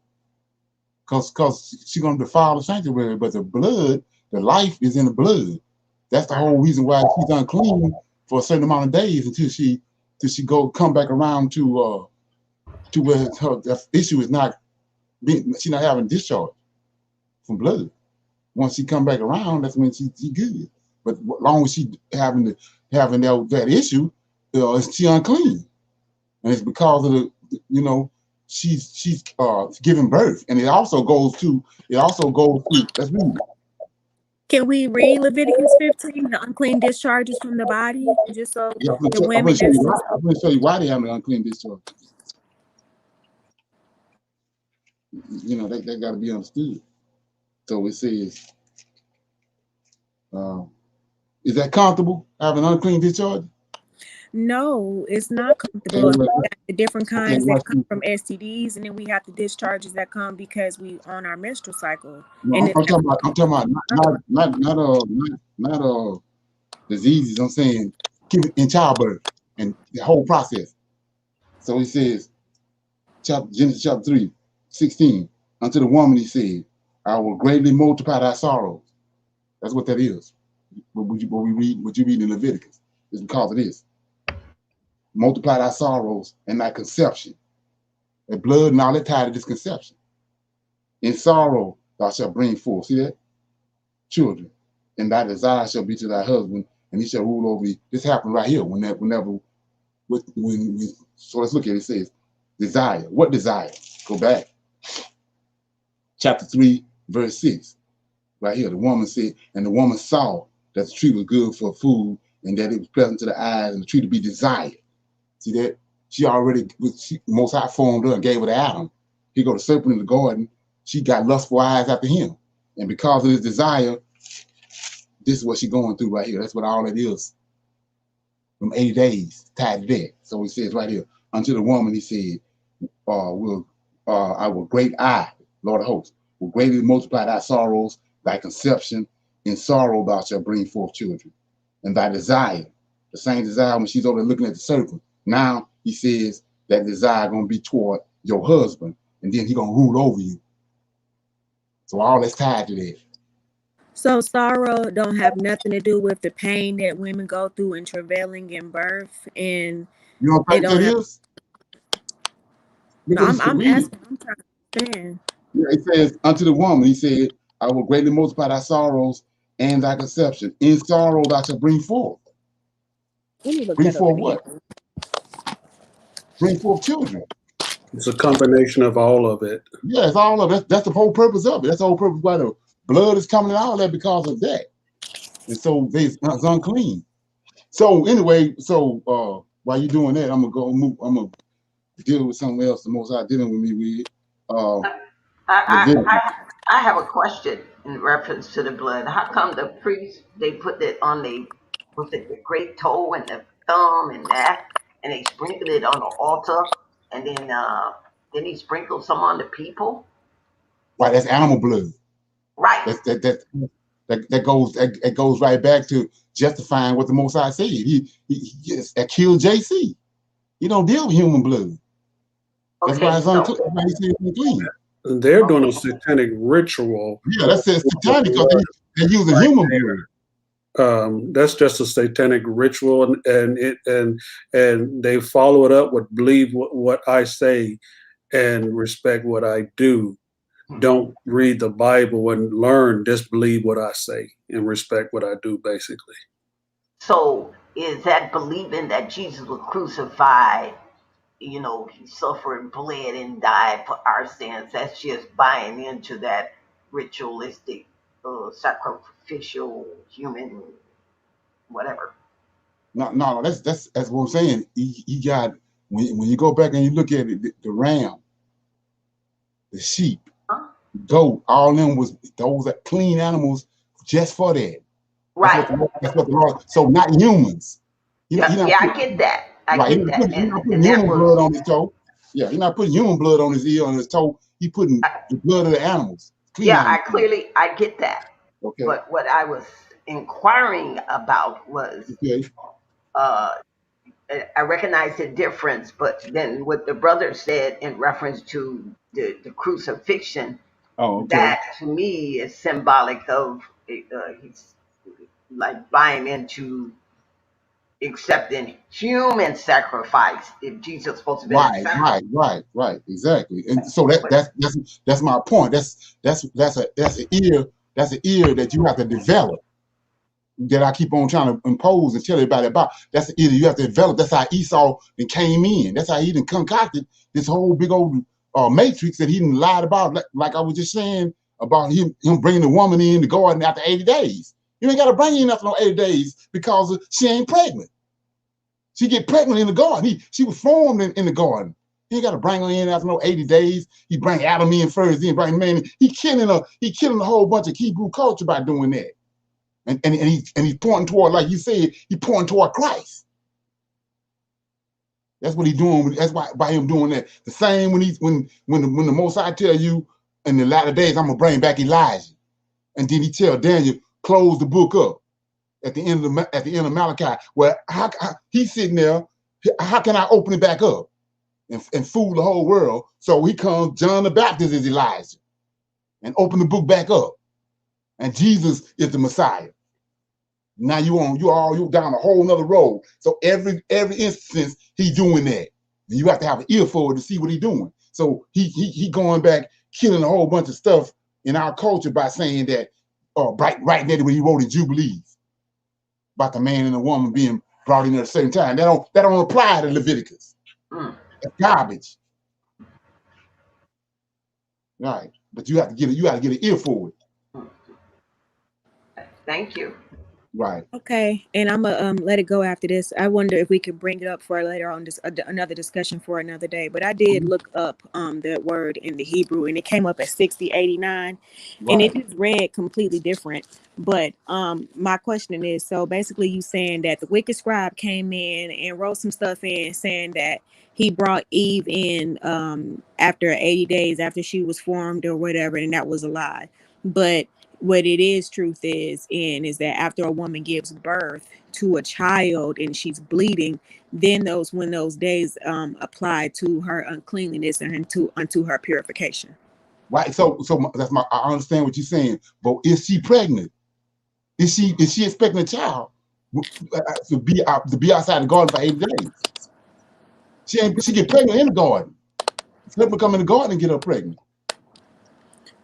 because she's going to defile the sanctuary. But the blood, the life is in the blood. That's the whole reason why she's unclean for a certain amount of days until she come back around to where her issue is not being, she's not having discharge from blood. Once she come back around, that's when she good. But as long as she having that issue, she unclean, and it's because of the she's giving birth, and it also goes to let's read. Can we read Leviticus 15, the unclean discharges from the body, just so the women? I'm going to show you why they have an unclean discharge. They got to be understood. So it says, is that comfortable having an unclean discharge? No, it's not comfortable. We got the different kinds that come from STDs, and then we have the discharges that come because we on our menstrual cycle. No, I'm talking about not diseases. I'm saying in childbirth and the whole process. So he says, Genesis chapter 3:16. Unto the woman he said, I will greatly multiply thy sorrows. That's what that is. What you read in Leviticus is because of this. Multiply thy sorrows and thy conception. The blood and all that tied to this conception. In sorrow thou shalt bring forth. See that? Children. And thy desire shall be to thy husband, and he shall rule over thee. This happened right here. So let's look at it. It says, desire. What desire? Go back. Chapter 3, verse 6. Right here. The woman said, and the woman saw that the tree was good for food, and that it was pleasant to the eyes, and the tree to be desired. See that? She already, Most High formed her and gave her to Adam. He go to serpent in the garden. She got lustful eyes after him. And because of his desire, this is what she's going through right here. That's what all it is. From 80 days, tied to that. So he says right here, unto the woman, he said, I will great Lord of hosts, will greatly multiply thy sorrows, thy conception. In sorrow thou shalt bring forth children. And thy desire, the same desire when she's over there looking at the serpent. Now he says that desire going to be toward your husband, and then he going to rule over you. So all that's tied to that. So sorrow don't have nothing to do with the pain that women go through in travailing in birth, and you don't think that is? No, I'm asking. I'm trying to understand. Yeah, it says unto the woman, he said, I will greatly multiply thy sorrows and thy conception. In sorrow thou shalt bring forth. Bring forth what? Bring forth children. It's a combination of all of it. Yeah, it's all of it. That's the whole purpose of it. That's the whole purpose why the blood is coming out of that because of that. And so it's unclean. So anyway, while you're doing that, I'm gonna deal with something else the Most High dealing with me with. I have a question in reference to the blood. How come the priests, they put it on the great toe and the thumb and that, and they sprinkle it on the altar, and then he sprinkles some on the people? Right, that's animal blood. Right. That goes right back to justifying what the Most High said. He killed JC. He don't deal with human blood. That's why it's unclean. They're doing a satanic ritual. Yeah, that's satanic because they're using human blood. That's just a satanic ritual, and they follow it up with believe what I say and respect what I do. Don't read the Bible and learn, just believe what I say and respect what I do, basically. So is that believing that Jesus was crucified, he suffered, bled, and died for our sins? That's just buying into that ritualistic, sacrificial, human, whatever. No, that's what I'm saying. He got, when you go back and you look at it, the ram, the sheep, goat, all of them those are clean animals just for that. Right. That's what the Lord. So not humans. I get that. I get that. He's not putting human blood on his toe. Yeah, he's not putting human blood on his ear, on his toe. He's putting the blood of the animals. Animals. I get that. Okay. But what I was inquiring about was, I recognize the difference, but then what the brother said in reference to the crucifixion, Oh, okay. that to me is symbolic of he's like buying into accepting human sacrifice if Jesus is supposed to be a sacrifice. Right. Exactly. And so that's my point. That's an ear that you have to develop. That I keep on trying to impose and tell everybody about. That's the ear you have to develop. That's how Esau then came in. That's how he then concocted this whole big old matrix that he done lied about. Like I was just saying about him bringing the woman in the garden after 80 days. You ain't got to bring her in after no 80 days because she ain't pregnant. She get pregnant in the garden. She was formed in the garden. He ain't got to bring her in after no 80 days. He bring Adam in first, then bring man in. He killing a whole bunch of Hebrew culture by doing that. And he's pointing toward, like you said, he pointing toward Christ. That's what he's doing. That's why by him doing that. The same when the Most High tell you in the latter days, I'm gonna bring back Elijah, and then he tell Daniel, close the book up at the end of Malachi. Well, he's sitting there. How can I open it back up and fool the whole world? So he comes, John the Baptist is Elijah, and open the book back up, and Jesus is the Messiah. Now you down a whole nother road. So every instance he's doing that. And you have to have an ear for it to see what he's doing. So he going back, killing a whole bunch of stuff in our culture by saying that, right there when he wrote in Jubilees about the man and the woman being brought in at the same time. That don't apply to Leviticus. That's garbage. Right. But you have to get an ear for it. Thank you. Right. Okay, and I'm gonna let it go after this. I wonder if we could bring it up for later on, another discussion for another day. But I did look up that word in the Hebrew, and it came up at 6089, and it just read completely different. But my question is, so basically, you saying that the wicked scribe came in and wrote some stuff in, saying that he brought Eve in after 80 days after she was formed or whatever, and that was a lie. But what it is truth is that after a woman gives birth to a child and she's bleeding, then when those days apply to her uncleanliness and unto her purification. Right. So I understand what you're saying, but is she pregnant? Is she expecting a child to be outside the garden for 80 days? She get pregnant in the garden. Let her come in the garden and get her pregnant.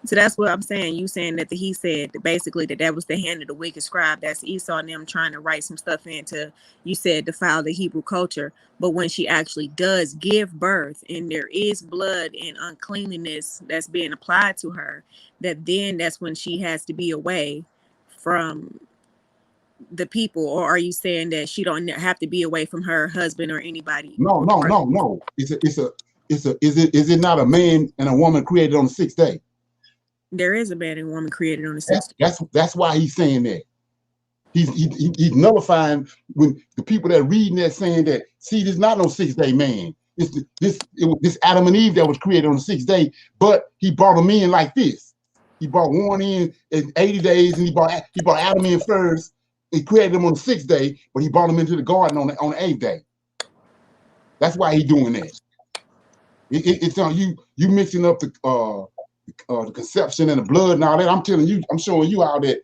So that's what I'm saying. You saying that he said basically that was the hand of the wicked scribe. That's Esau and them trying to write some stuff into, you said, defile the Hebrew culture. But when she actually does give birth and there is blood and uncleanliness that's being applied to her, that's when she has to be away from the people. Or are you saying that she don't have to be away from her husband or anybody? No. Is it not a man and a woman created on the sixth day? There is a man and woman created on the sixth day. That's why he's saying that. He's nullifying when the people that are reading that saying that, see, there's not no 6 day man. It was this Adam and Eve that was created on the 6th day, but he brought them in like this. He brought one in 80 days, and he brought Adam in first. He created them on the 6th day, but he brought them into the garden on the 8th day. That's why he's doing that. It's on you mixing up the conception and the blood and all that. I'm showing you how that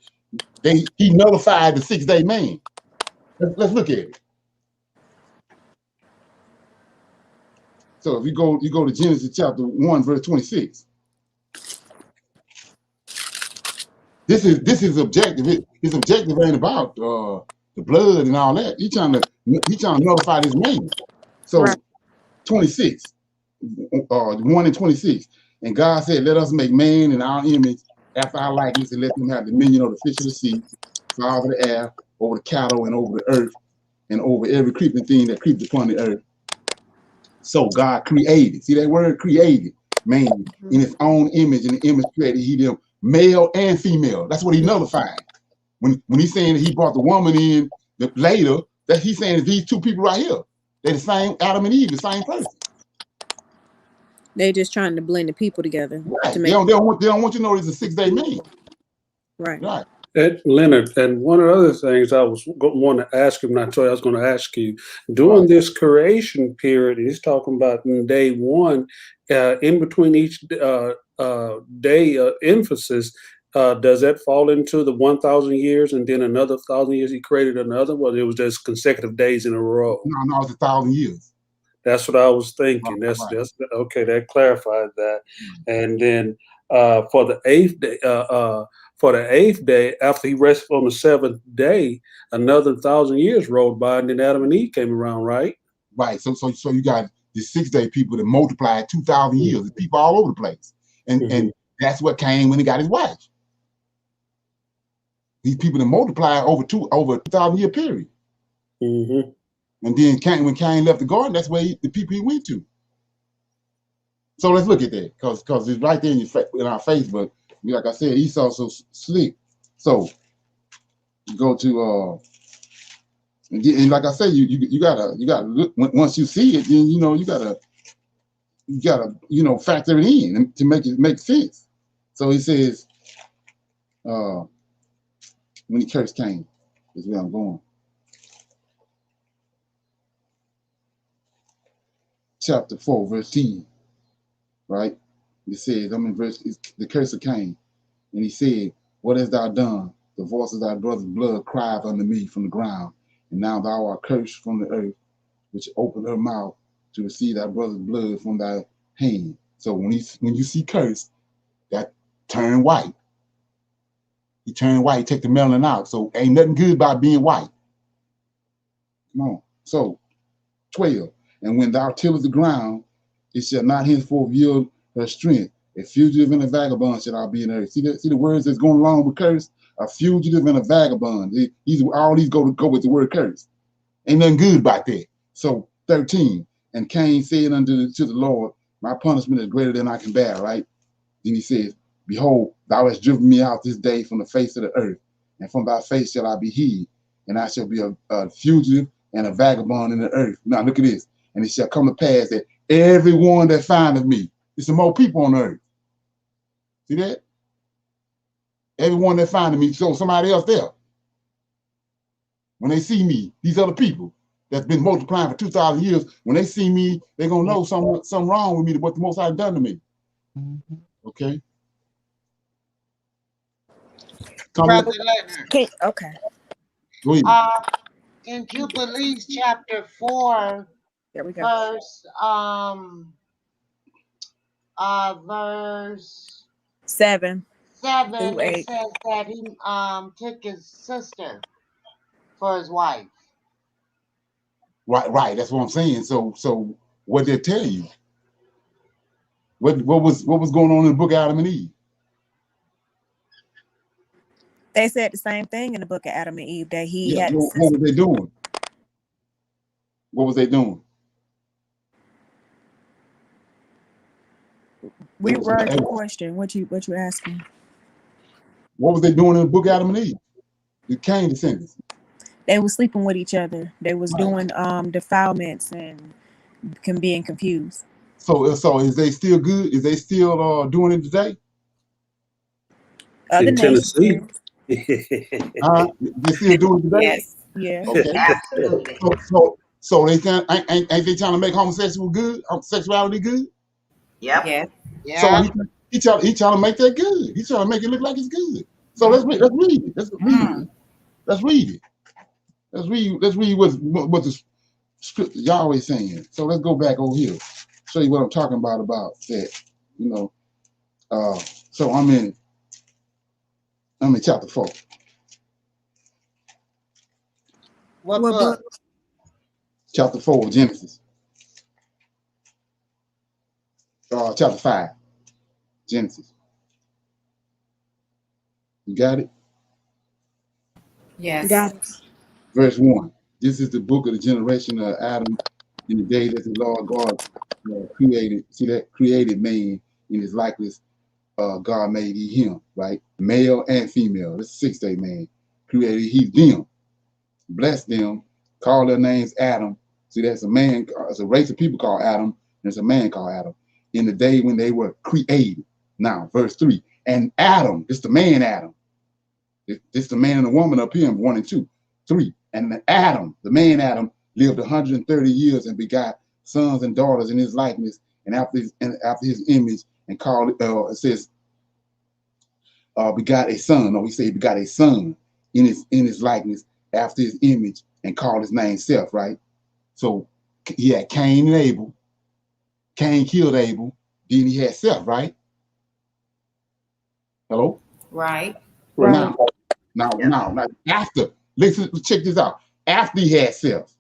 he nullified the 6 day man. Let's look at it. So if you go to Genesis chapter 1, verse 26. This is objective. His objective ain't about the blood and all that. He's trying to nullify this man. So 26, 1 and 26. And God said, let us make man in our image, after our likeness, and let them have dominion over the fish of the sea, fowls of the air, over the cattle, and over the earth, and over every creeping thing that creeps upon the earth. So God created. See that word, created, man, in his own image, and the image created he them, male and female. That's what he nullified. When he's saying that he brought the woman in later, that he's saying that these two people right here, they're the same Adam and Eve, the same person. They're just trying to blend the people together. Right. They don't want you to know he's a 6 day man. Right. Leonard, and one of the other things I was want to ask him, and I told you I was going to ask you, during this creation period, he's talking about in day one, in between each day emphasis, does that fall into the 1,000 years and then another 1,000 years he created another? Well, it was just consecutive days in a row. No, it's 1,000 years. That's what I was thinking. That's okay. That clarifies that. And then for the eighth day, after he rested on the seventh day, another 1,000 years rolled by, and then Adam and Eve came around, right? Right. So you got the 6-day people that multiplied 2,000 years. There's people all over the place, and that's what came when he got his wife. These people that multiplied over a 2,000 year period. And then when Cain left the garden, that's where the people he went to. So let's look at that, because it's right there in our face. But like I said, Esau's so slick. So you go to and like I said, you gotta look. Once you see it, then you gotta factor it in to make it make sense. So he says, when he cursed Cain, is where I'm going. Chapter 4, verse 10, right? It says, the curse of Cain. And he said, what hast thou done? The voice of thy brother's blood cried unto me from the ground. And now thou art cursed from the earth, which opened her mouth to receive thy brother's blood from thy hand. So when you see curse, that turn white. He turned white, take the melanin out. So ain't nothing good about being white. Come on. So 12. And when thou tillest the ground, it shall not henceforth yield her strength. A fugitive and a vagabond shall I be in earth. See the words that's going along with curse? A fugitive and a vagabond. All these go with the word curse. Ain't nothing good about that. So 13. And Cain said to the Lord, my punishment is greater than I can bear, right? Then he says, behold, thou hast driven me out this day from the face of the earth, and from thy face shall I be hid, and I shall be a fugitive and a vagabond in the earth. Now look at this. And it shall come to pass that everyone that findeth me, there's some more people on the earth. See that? Everyone that findeth me, so somebody else there. When they see me, these other people that's been multiplying for 2,000 years, when they see me, they're going to know something wrong with me, what the Most High done to me. Okay? Brother Leonard. Okay. In Jubilees chapter 4, there we go. verse 7. 7, it says that he took his sister for his wife. Right. That's what I'm saying. So what they tell you? What was going on in the book of Adam and Eve? They said the same thing in the book of Adam and Eve, that he had. What were they doing? What was they doing? Reword the question. What you asking? What was they doing in the book of Adam and Eve? The Cain descendants. They were sleeping with each other. They was doing defilements and being confused. So is they still good? Is they still doing it today? Other in Tennessee. They still doing it today? Yes. Yeah. Okay. Absolutely. So they ain't they trying to make homosexuality good? Yep. Yeah. So he trying to make that good. He's trying to make it look like it's good. So let's read it. Let's read it. Let's read what the script Yahweh saying. So let's go back over here. Show you what I'm talking about that. So I'm in chapter 4. What book? Chapter 4 of Genesis. Chapter 5. Genesis. You got it? Yes. Got it. Verse 1. This is the book of the generation of Adam in the day that the Lord God created man in his likeness. God made him, right? Male and female. This 6-day man. Created he them. Blessed them. Called their names Adam. See, that's a man, it's a race of people called Adam. And there's a man called Adam. In the day when they were created. Now, verse 3. And Adam, it's the man Adam. This is the man and the woman up here in 1 and 2, 3. And Adam, the man Adam, lived 130 years and begot sons and daughters in his likeness and after his image, and called it says begot a son. No, he said he begot a son in his likeness after his image and called his name Seth, right? So he had Cain and Abel. Cain killed Abel. Then he had Seth, right? Hello? Right. Now, after, listen, check this out. After he had Seth,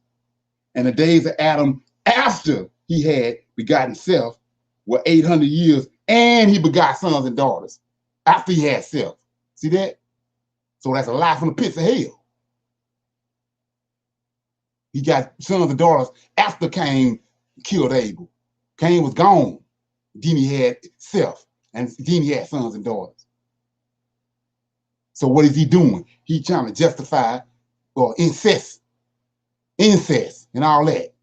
and the days of Adam after he had begotten Seth were 800 years, and he begot sons and daughters after he had Seth. See that? So that's a lie from the pits of hell. He got sons and daughters after Cain killed Abel. Cain was gone. Then he had Seth, and then he had sons and daughters. So what is he doing? He trying to justify incest and all that.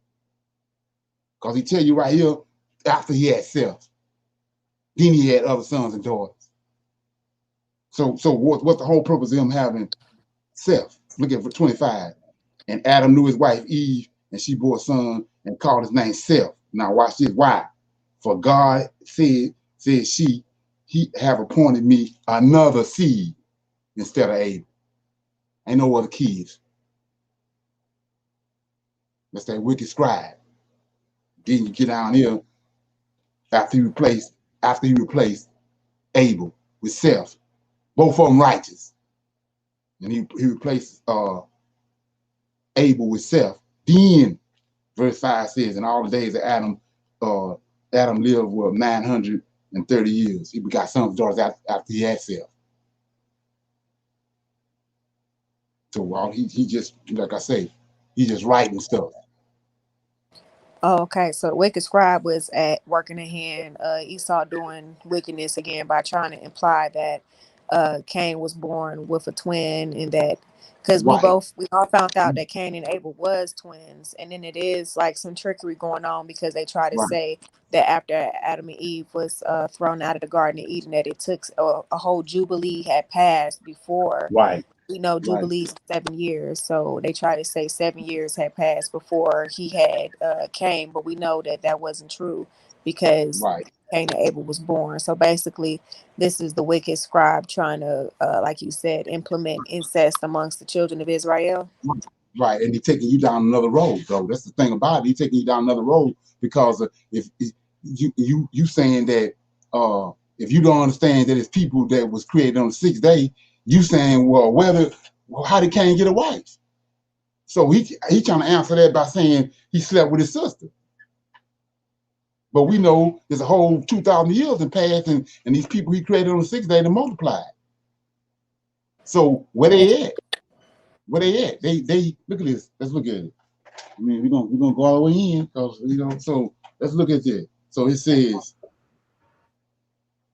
Because he tell you right here, after he had Seth, then he had other sons and daughters. So what's the whole purpose of him having Seth? Look at 25. And Adam knew his wife Eve, and she bore a son and called his name Seth. Now watch this. Why? For God said he have appointed me another seed instead of Abel. Ain't no other kids. That's that wicked scribe. Then you get down here after he replaced Abel with Seth. Both of them righteous. And he replaced Abel with Seth. Then verse 5 says, in all the days of Adam lived with 930 years. He begot sons and daughters after he had Seth. So he just, like I say, he just writing stuff. Oh, okay. So the wicked scribe was at working a hand, Esau doing wickedness again by trying to imply that Cain was born with a twin, and that because we all found out that Cain and Abel was twins, and then it is like some trickery going on because they try to say that after Adam and Eve was thrown out of the Garden of Eden, that it took a whole jubilee had passed before. We know Jubilee's 7 years, so they try to say 7 years had passed before he had Cain, but we know that wasn't true because Cain and Abel was born. So basically, this is the wicked scribe trying to, like you said, implement incest amongst the children of Israel. Right, and he's taking you down another road, though. That's the thing about it. He's taking you down another road because if you saying that if you don't understand that it's people that was created on the 6th day, you saying, how did Cain get a wife? So he trying to answer that by saying he slept with his sister. But we know there's a whole 2,000 years in past, and these people he created on the 6th day to multiply. So where they at? Where they at? They look at this. Let's look at it. I mean, we're gonna go all the way in because so let's look at this. So it says,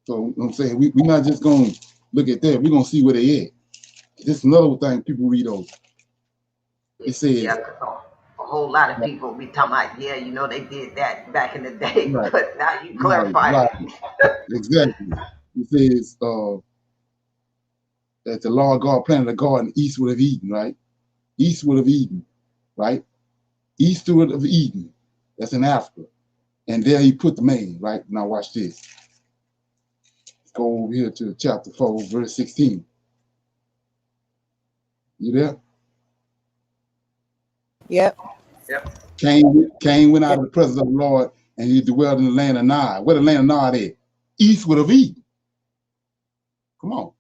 so I'm saying we're not just gonna look at that, we're gonna see where they at. This is another thing people read over. It says a whole lot of people be talking about, they did that back in the day, but now you clarify it. Exactly. It says that the Lord God planted a garden eastward of Eden, right? Eastward of Eden, right? Eastward of Eden. That's in Africa. And there he put the man, right? Now watch this. Let's go over here to chapter 4, verse 16. You there? Yep. Cain went out of the presence of the Lord and he dwelled in the land of Nod. Where the land of Nod is? Eastward of Eden. Come on.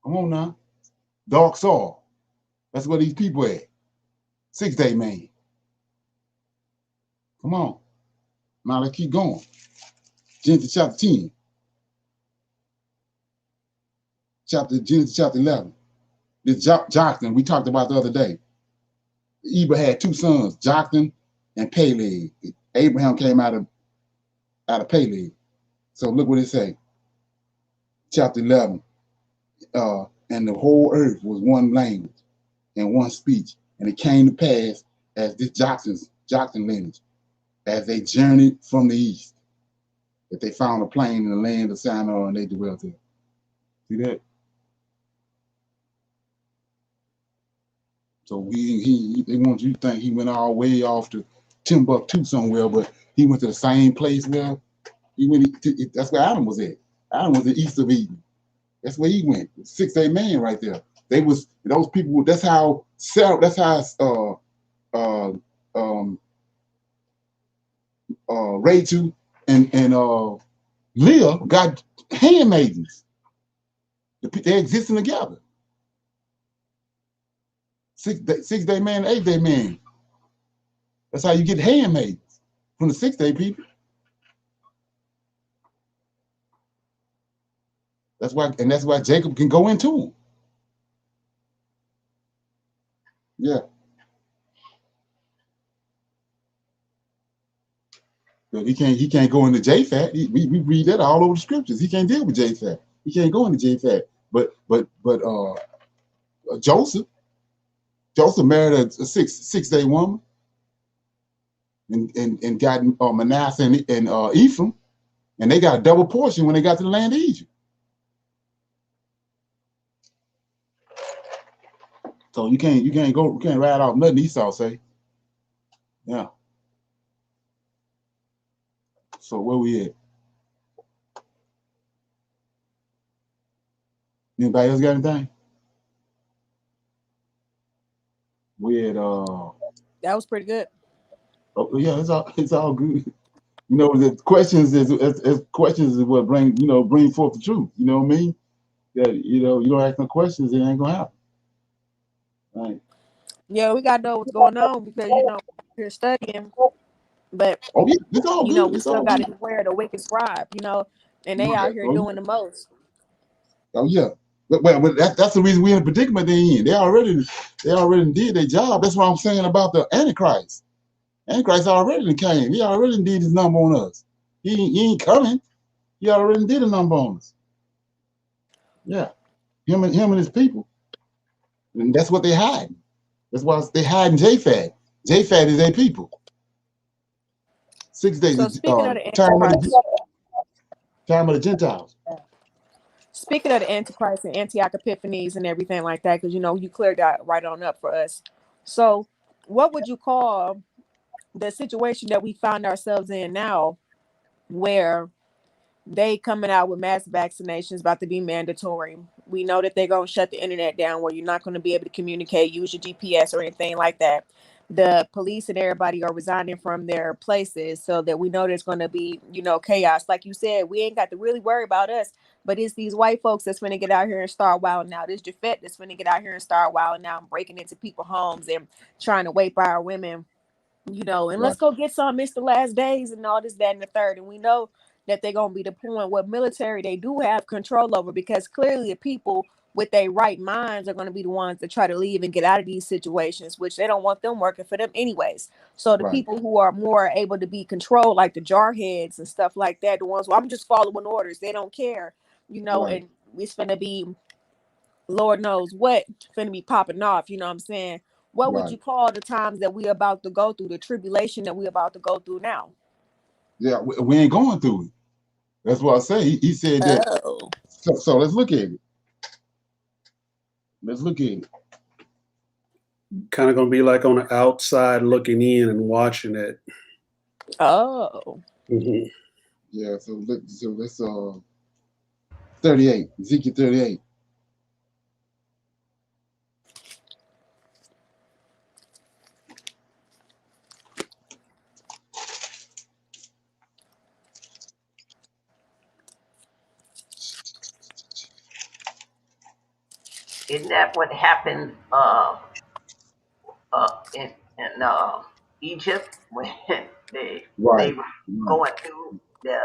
Come on now. Dark soil. That's where these people at. 6th day man. Come on. Now let's keep going. Genesis chapter 10. Genesis chapter 11. This Joktan we talked about the other day. Eber had 2 sons, Joktan and Peleg. Abraham came out of Peleg. So look what it say. Chapter 11. And the whole earth was one language and one speech. And it came to pass as this Joktan lineage, as they journeyed from the east, that they found a plain in the land of Shinar and they dwelt there. See that? So they want you to think he went all the way off to Timbuktu somewhere, but he went to the same place where he went. That's where Adam was at. Adam was the east of Eden. That's where he went. 6 8 man right there. They was those people. That's how Sarah. That's how Rachel and Leah got handmaidens. They existing together. 6 day man, 8 day man. That's how you get handmaidens from the 6 day people. That's why Jacob can go into them. Yeah. But he can't go into Japhet. We read that all over the scriptures. He can't deal with Japhet. He can't go into Japhet. But Joseph married a six day woman and got Manasseh and Ephraim, and they got a double portion when they got to the land of Egypt. So you can't ride off nothing Esau say. Yeah. So where we at? Anybody else got anything? We had That was pretty good. Oh yeah, it's all good. You know, the questions is what bring forth the truth. You know what I mean? That you don't ask no questions, it ain't gonna happen. Right. Yeah, we gotta know what's going on because we're studying, but yeah, it's all good. We It's still all gotta good. beware the wicked scribe, and they out here doing the most. Oh yeah. But that's the reason we're in the predicament they're in. They already did their job. That's what I'm saying about the Antichrist. Antichrist already came. He already did his number on us. He ain't coming. He already did a number on us. Yeah. Him and his people. And that's what they hiding. That's why they hiding Japhet. Japhet is their people. 6 days. So speaking of the time of the Gentiles. Speaking of the Antichrist and Antioch Epiphanes and everything like that, because you cleared that right on up for us. So what would you call the situation that we find ourselves in now, where they coming out with mass vaccinations about to be mandatory? We know that they're going to shut the internet down, where you're not going to be able to communicate, use your GPS or anything like that. The police and everybody are resigning from their places, so that we know there's going to be, chaos. Like you said, we ain't got to really worry about us, but it's these white folks that's going to get out here and start wilding out. This Japhet that's going to get out here and start wilding out and breaking into people's homes and trying to rape our women. And right. Let's go get some Mr. Last Days and all this, that, and the third. And we know that they're going to be deploying what military they do have control over, because clearly the people with their right minds are going to be the ones that try to leave and get out of these situations, which they don't want them working for them anyways. So the people who are more able to be controlled, like the jarheads and stuff like that, the ones who I'm just following orders, they don't care, and it's going to be, Lord knows what, finna be popping off, you know what I'm saying? What would you call the times that we about to go through, the tribulation that we about to go through now? Yeah, we ain't going through it. That's what I say. He said that. Oh. So let's look at it. Let's look at it. Kind of going to be like on the outside looking in and watching it. Oh. Mm-hmm. Yeah, so let's 38, Ezekiel 38. Isn't that what happened in Egypt when they were going through the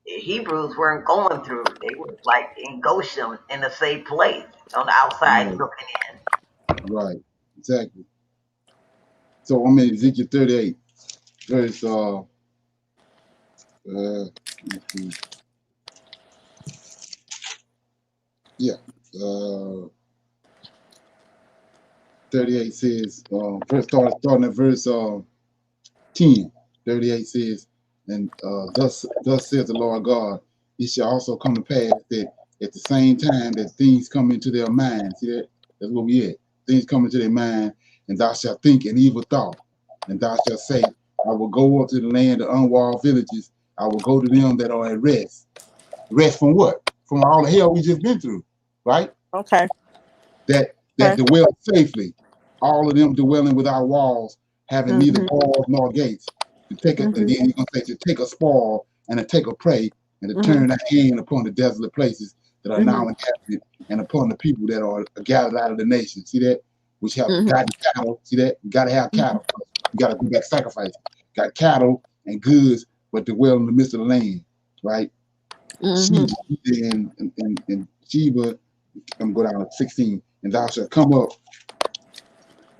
Hebrews weren't going through. They were like in Goshen in a safe place on the outside looking in. Right, exactly. So I'm in Ezekiel 38, verse yeah, 38 says, starting at verse 10. 38 says, and thus says the Lord God, it shall also come to pass that at the same time that things come into their mind. See that? That's where we at. Things come into their mind, and thou shalt think an evil thought, and thou shalt say, I will go up to the land of unwalled villages. I will go to them that are at rest. Rest from what? From all the hell we just been through, right? Okay. That dwell safely. All of them dwelling without walls, having neither walls nor gates. To take a, again, he's gonna say to take a spoil and to take a prey and to turn thy hand upon the desolate places that are now inhabited and upon the people that are gathered out of the nation. See that? Which have gotten cattle. See that? You gotta have cattle. You gotta go back sacrifice. Got cattle and goods, but dwell in the midst of the land, right? Sheba and Sheba, I'm going to go down to 16, and thou shalt come up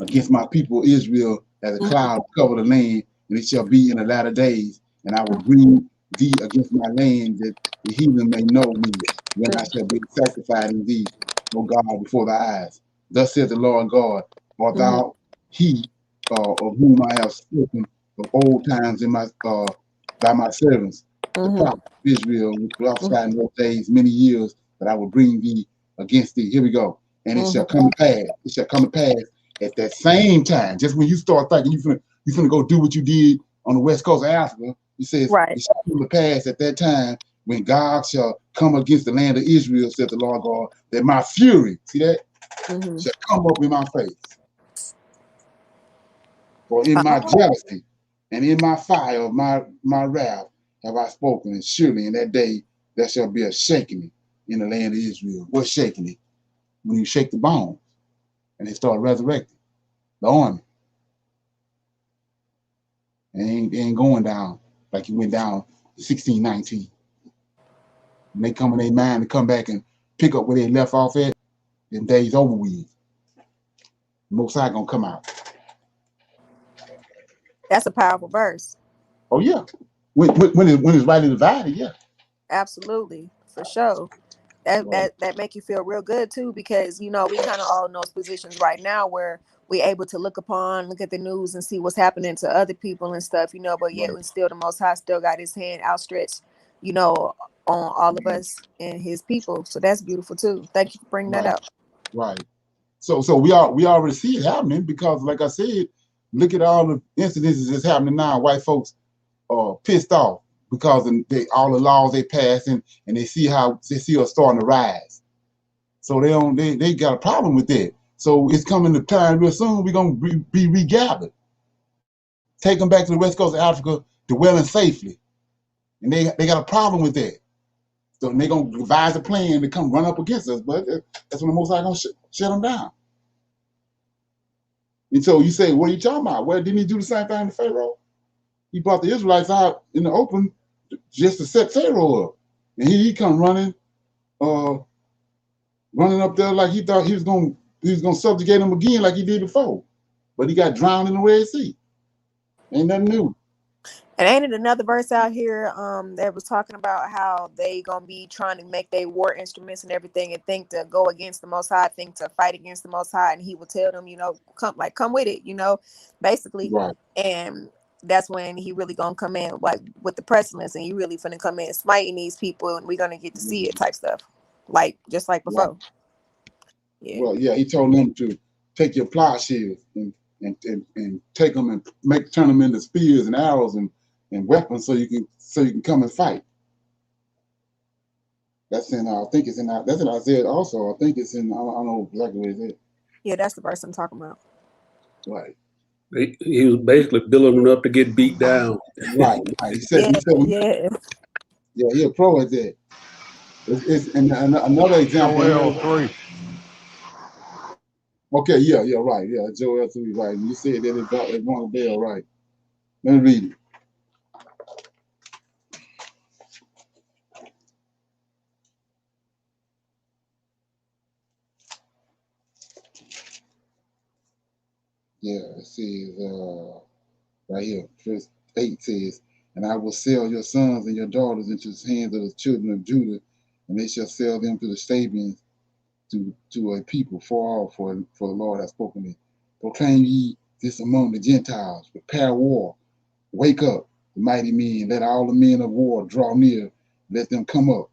against my people Israel as a cloud cover the land, and it shall be in the latter days, and I will bring thee against my land that the heathen may know me, when I shall be sanctified in thee, O God, before thy eyes. Thus saith the Lord God, art thou he of whom I have spoken of old times in my by my servants, the prophet of Israel, which prophesied in those days many years, that I will bring thee against thee. Here we go. And it shall come to pass. It shall come to pass at that same time. Just when you start thinking you finna go do what you did on the west coast of Africa, he says it shall come to pass at that time when God shall come against the land of Israel, said the Lord God, that my fury, see that, shall come up in my face. For in my jealousy and in my fire of my wrath have I spoken, and surely in that day there shall be a shaking in the land of Israel. What's shaking it? When you shake the bones and they start resurrecting the army. And they ain't going down like you went down 1619. When they come in their mind to come back and pick up where they left off at, then days over with. Most High gonna come out. That's a powerful verse. Oh yeah. When it's rightly divided, yeah. Absolutely, for sure. That make you feel real good too, because we kind of all in those positions right now where we able to look at the news and see what's happening to other people and stuff, but yet and still the Most High still got his hand outstretched, on all of us and his people. So that's beautiful too. Thank you for bringing that up. Right. So we already see it happening, because like I said, look at all the incidences that's happening now. White folks are pissed off because all the laws they passed, and they see us starting to rise. So they got a problem with that. So it's coming to time real soon. We're gonna be regathered, take them back to the west coast of Africa, dwelling safely, and they got a problem with that. So they're gonna devise a plan to come run up against us, but that's when the Most High gonna shut them down. And so you say, what are you talking about? Well, didn't he do the same thing to Pharaoh? He brought the Israelites out in the open just to set Pharaoh up, and he come running up there like he thought he was gonna subjugate him again like he did before, but he got drowned in the Red Sea. Ain't nothing new. And ain't it another verse out here that was talking about how they gonna be trying to make their war instruments and everything, and think to go against the Most High, think to fight against the Most High, and he will tell them, come with it, basically. Right. And that's when he really gonna come in like with the pestilence, and he really finna come in smiting these people, and we're gonna get to see it type stuff, just like before. Right. Yeah. Well, yeah, he told them to take your plowshares and take them and turn them into spears and arrows and weapons, so you can come and fight. That's in that's in Isaiah also. I think it's in I don't know exactly what it is. Yeah, that's the verse I'm talking about. Right. He was basically building them up to get beat down. Right. He said, yeah, he a pro at that. It's another example. Joel 3. Okay, yeah, right. Yeah, Joel 3, right. And you said that it rung a bell, right. Let me read it. Yeah, it says right here, verse 8 says, and I will sell your sons and your daughters into the hands of the children of Judah, and they shall sell them to the Sabians, to a people far off, for the Lord has spoken it. Proclaim ye this among the Gentiles, prepare war, wake up the mighty men, let all the men of war draw near, let them come up.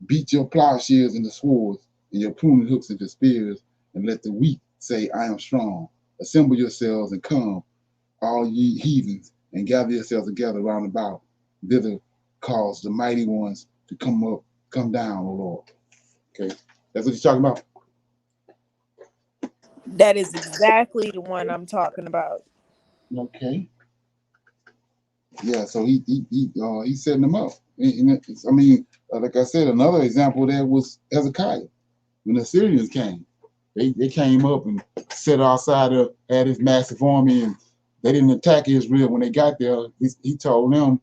Beat your plowshares into swords, and your pruning hooks into spears, and let the weak say, I am strong. Assemble yourselves and come, all ye heathens, and gather yourselves together round about. Thither cause the mighty ones to come down, O Lord. Okay, that's what he's talking about. That is exactly the one I'm talking about. Okay. Yeah, so he's setting them up. I mean, like I said, another example there was Hezekiah. When the Syrians came, they came up and set outside of, had his massive army, and they didn't attack Israel. When they got there, he told them,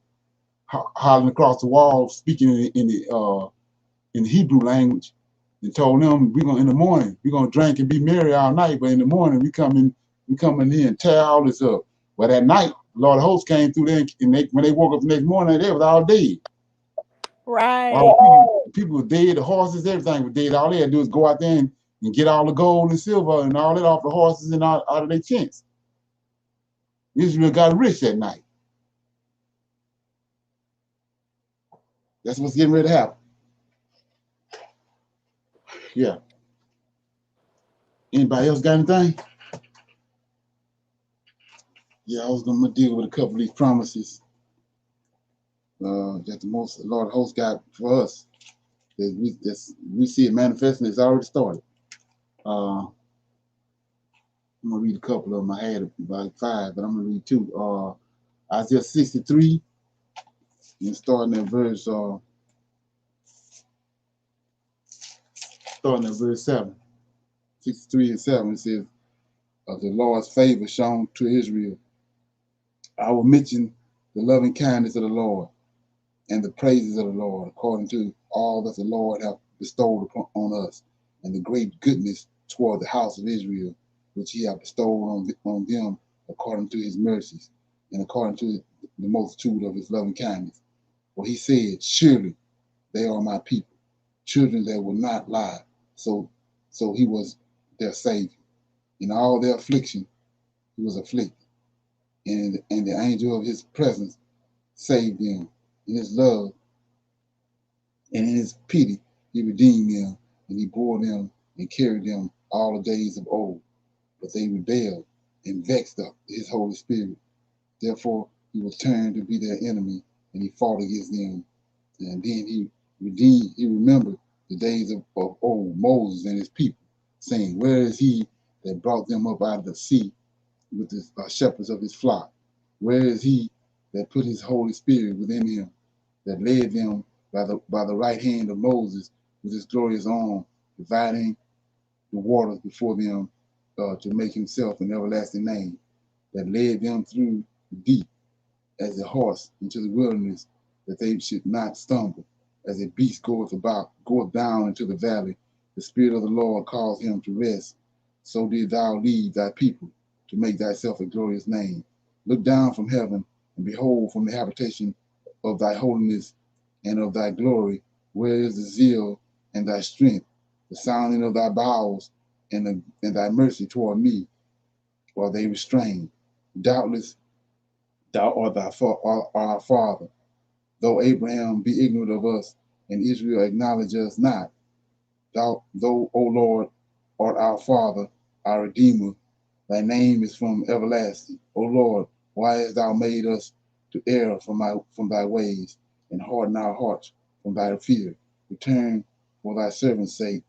hollering across the wall, speaking in the Hebrew language, and told them, in the morning, we're gonna drink and be merry all night, but in the morning we come in here and tear all this up. But at night, the Lord of hosts came through there, and when they woke up the next morning, they was all dead. Right. All people were dead, the horses, everything was dead. All they had to do was go out there and get all the gold and silver and all that off the horses and out of their tents. Israel got rich that night. That's what's getting ready to happen. Yeah. Anybody else got anything? Yeah, I was going to deal with a couple of these promises that the Lord of hosts got for us. We see it manifesting. It's already started. I'm going to read a couple of them. I had about 5, but I'm going to read 2. Isaiah 63, and starting at verse 7. 63 and 7, it says, of the Lord's favor shown to Israel. I will mention the loving kindness of the Lord and the praises of the Lord, according to all that the Lord hath bestowed on us, and the great goodness toward the house of Israel, which he hath bestowed on them according to his mercies, and according to the multitude of his loving kindness. For he said, surely they are my people, children that will not lie. So he was their Savior. In all their affliction, he was afflicted. And the angel of his presence saved them. In his love and in his pity, he redeemed them, and he bore them and carried them all the days of old. But they rebelled and vexed up his Holy Spirit. Therefore, he was turned to be their enemy, and he fought against them. And then he remembered the days of old, Moses and his people, saying, where is he that brought them up out of the sea with the shepherds of his flock? Where is he that put his Holy Spirit within him, that led them by the right hand of Moses with his glorious arm, dividing the waters before them to make himself an everlasting name, that led them through the deep as a horse into the wilderness, that they should not stumble, as a beast goeth down into the valley. The Spirit of the Lord caused him to rest. So did thou lead thy people to make thyself a glorious name. Look down from heaven and behold from the habitation of thy holiness and of thy glory, where is the zeal and thy strength, the sounding of thy bowels and thy mercy toward me, while they restrain. Doubtless thou art our father, though Abraham be ignorant of us and Israel acknowledge us not. Though, O Lord, art our father, our redeemer, thy name is from everlasting. O Lord, why hast thou made us to err from thy ways, and harden our hearts from thy fear? Return for thy servant's sake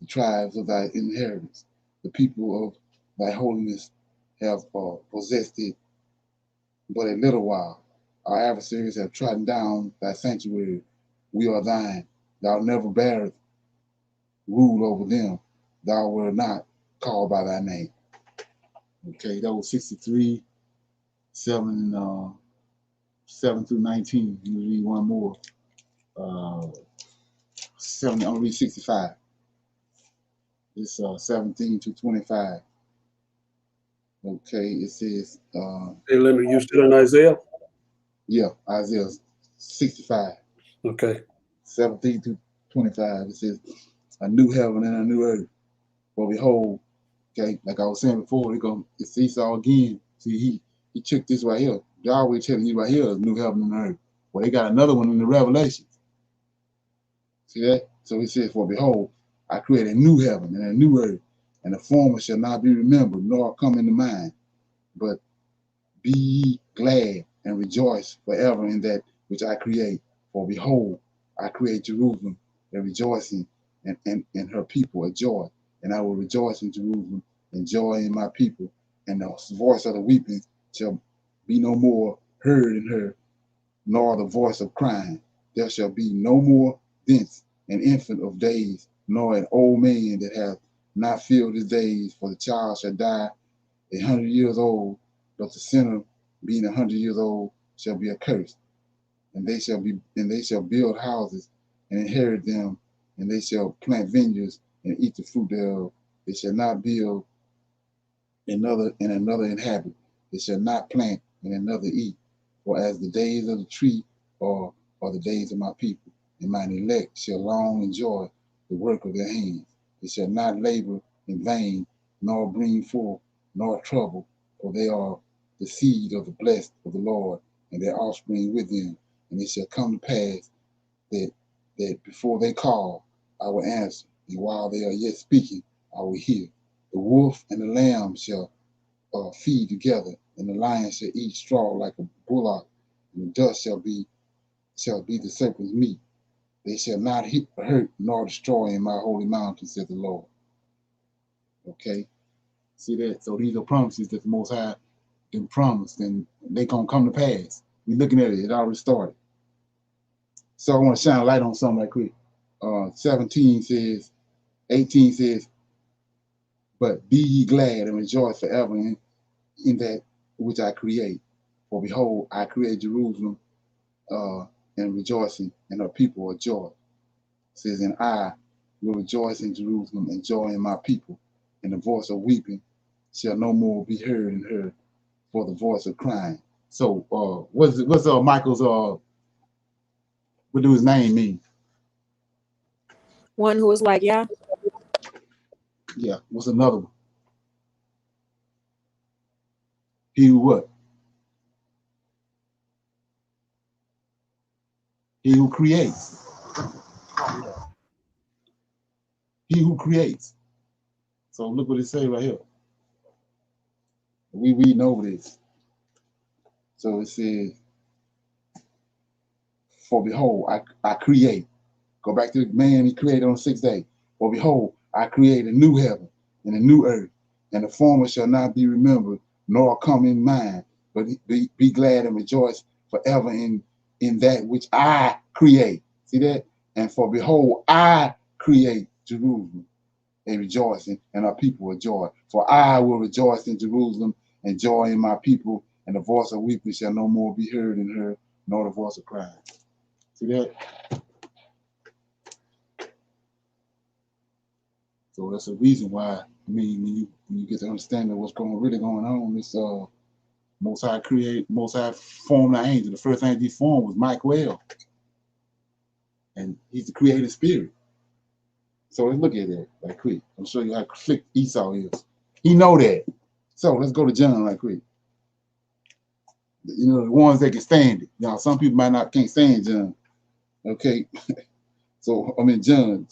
the tribes of thy inheritance. The people of thy holiness have possessed it but a little while. Our adversaries have trodden down thy sanctuary. We are thine. Thou never bearest rule over them. Thou wert not called by thy name. Okay, that was 63, 7 through 19. You read one more. 7, I'll read 65. It's 17 to 25. Okay, it says. Hey, Leonard, you still in Isaiah? Yeah, Isaiah 65. Okay. 17 to 25. It says, a new heaven and a new earth. For behold, okay, like I was saying before, it's Esau again. See, he tricked this right here. Yahweh telling you right here is new heaven and earth. Well, they got another one in the Revelation. See that? So he says, for behold, I create a new heaven and a new earth, and the former shall not be remembered, nor come into mind. But be ye glad and rejoice forever in that which I create. For behold, I create Jerusalem a rejoicing, and her people a joy. And I will rejoice in Jerusalem and joy in my people. And the voice of the weeping shall be no more heard in her, nor the voice of crying. There shall be no more thence an infant of days, nor an old man that hath not filled his days. For the child shall die 100 years old, but the sinner, being 100 years old, shall be accursed. And they shall build houses and inherit them, and they shall plant vineyards and eat the fruit thereof. They shall not build another inhabit. They shall not plant and another eat. For as the days of the tree are the days of my people, and mine elect shall long enjoy the work of their hands. They shall not labor in vain, nor bring forth, nor trouble, for they are the seed of the blessed of the Lord, and their offspring with them. And it shall come to pass that before they call, I will answer, and while they are yet speaking, I will hear. The wolf and the lamb shall feed together, and the lion shall eat straw like a bullock, and the dust shall be the serpent's meat. They shall not hurt nor destroy in my holy mountain, said the Lord. Okay, see that? So these are promises that the Most High been promised, and they gonna come to pass. We're looking at it; it already started. So I want to shine a light on something right quick. 18 says, but be ye glad and rejoice forever in that which I create. For behold, I create Jerusalem and rejoicing, and her people are joy. It says, and I will rejoice in Jerusalem and joy in my people, and the voice of weeping shall no more be heard in her, for the voice of crying. So what's Michael's what do his name mean? One who is like, yeah. Yeah, what's another one? He who what? He who creates. He who creates. So look what it says right here. We reading over this. So it says, for behold, I create. Go back to the man he created on the 6th day. For behold, I create a new heaven and a new earth, and the former shall not be remembered, nor come in mind, but be glad and rejoice forever in that which I create. See that? And for behold, I create Jerusalem a rejoicing, and our people a joy. For I will rejoice in Jerusalem and joy in my people, and the voice of weeping shall no more be heard in her, nor the voice of crying. See that? So that's a reason why, I mean, when you get to understand what's really going on, this Most High formed the angel. The first angel he formed was Michael, and he's the creative spirit. So let's look at that right quick. I'll show you how quick Esau is. He know that. So let's go to John right quick. You know, the ones that can stand it. Now, some people can't stand John. Okay. So I'm in John.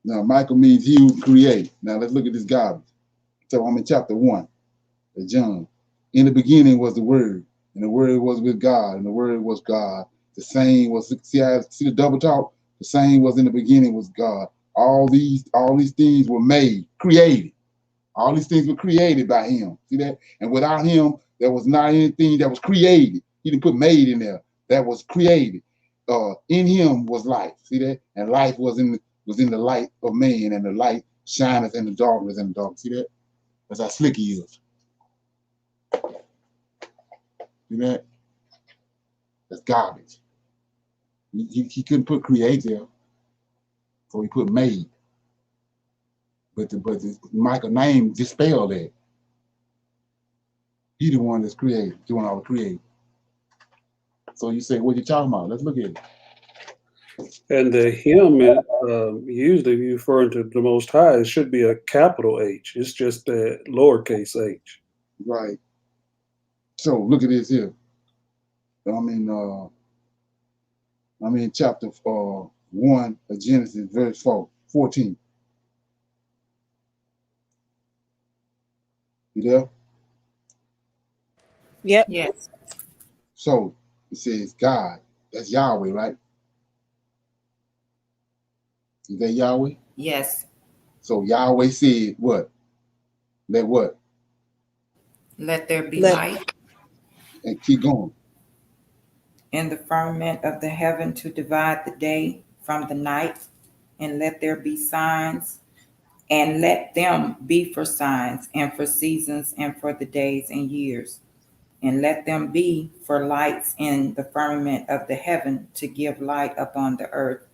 Now, Michael means he who create. Now let's look at this garbage. So I'm in chapter 1 of John. In the beginning was the Word, and the Word was with God, and the Word was God. The same was, see the double talk? The same was in the beginning was God. All these things were made, created. All these things were created by him. See that? And without him, there was not anything that was created. He didn't put made in there. That was created. In him was life. See that? And life was in the light of man, and the light shineth in the darkness, and the dark. See that? That's how slick he is. See that? That's garbage. He couldn't put creative, so he put made. But the Michael name dispelled that. He the one that's created, doing all the creating. So you say, what are you talking about? Let's look at it. And the him, usually referring to the Most High, it should be a capital H. It's just a lowercase h. Right. So look at this here. I'm I'm in chapter 1 of Genesis, verse 14. You there? Yep. Yes. So it says God. That's Yahweh, right? Is that Yahweh? Yes. So Yahweh said what? Let what? Let there be Let light And keep going. in the firmament of the heaven to divide the day from the night, and let there be signs, and let them be for signs, and for seasons, and for the days and years. And let them be for lights in the firmament of the heaven to give light upon the earth.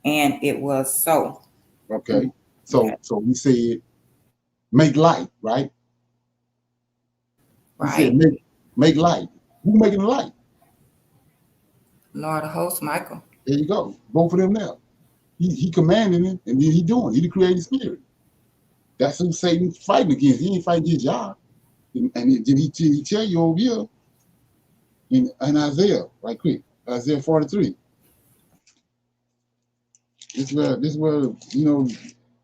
And it was so. Okay. Okay. So he said, make light, right? He said, Right. make light. Who making the light? Lord of hosts, Michael. There you go. Both of them now. He commanding it, and then he doing it. He the creating spirit. That's who Satan's fighting against. He ain't fighting against Yah. And then he tell you over here in Isaiah, right quick, Isaiah 43. This where you know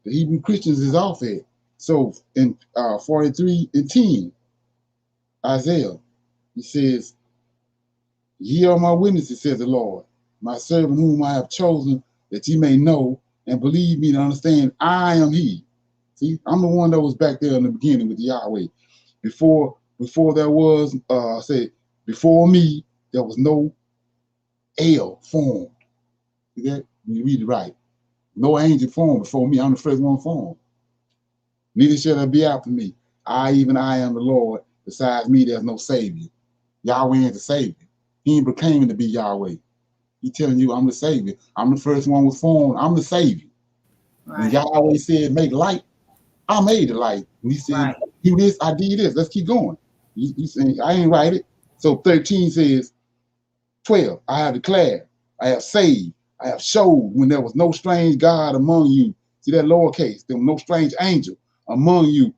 the Hebrew Christians is off at. So in 43:10, Isaiah, he says, "Ye are my witnesses," says the Lord, "my servant whom I have chosen, that ye may know and believe me to understand. I am He." See, I'm the one that was back there in the beginning with Yahweh. Before there was, before me, there was no El formed. See that? You read it right. No angel formed before me. I'm the first one formed. Neither shall there be after me. Even I am the Lord. Besides me, there's no Savior. Yahweh ain't the Savior. He ain't proclaiming to be Yahweh. He telling you, I'm the Savior. I'm the first one was formed. I'm the Savior. Right. When Yahweh said, make light, I made the light. And he said, Right. do this, I did this. Let's keep going. He saying, I ain't write it. So 13 says, 12, I have declared, I have saved, I have showed when there was no strange God among you. See that lowercase, there was no strange angel among you.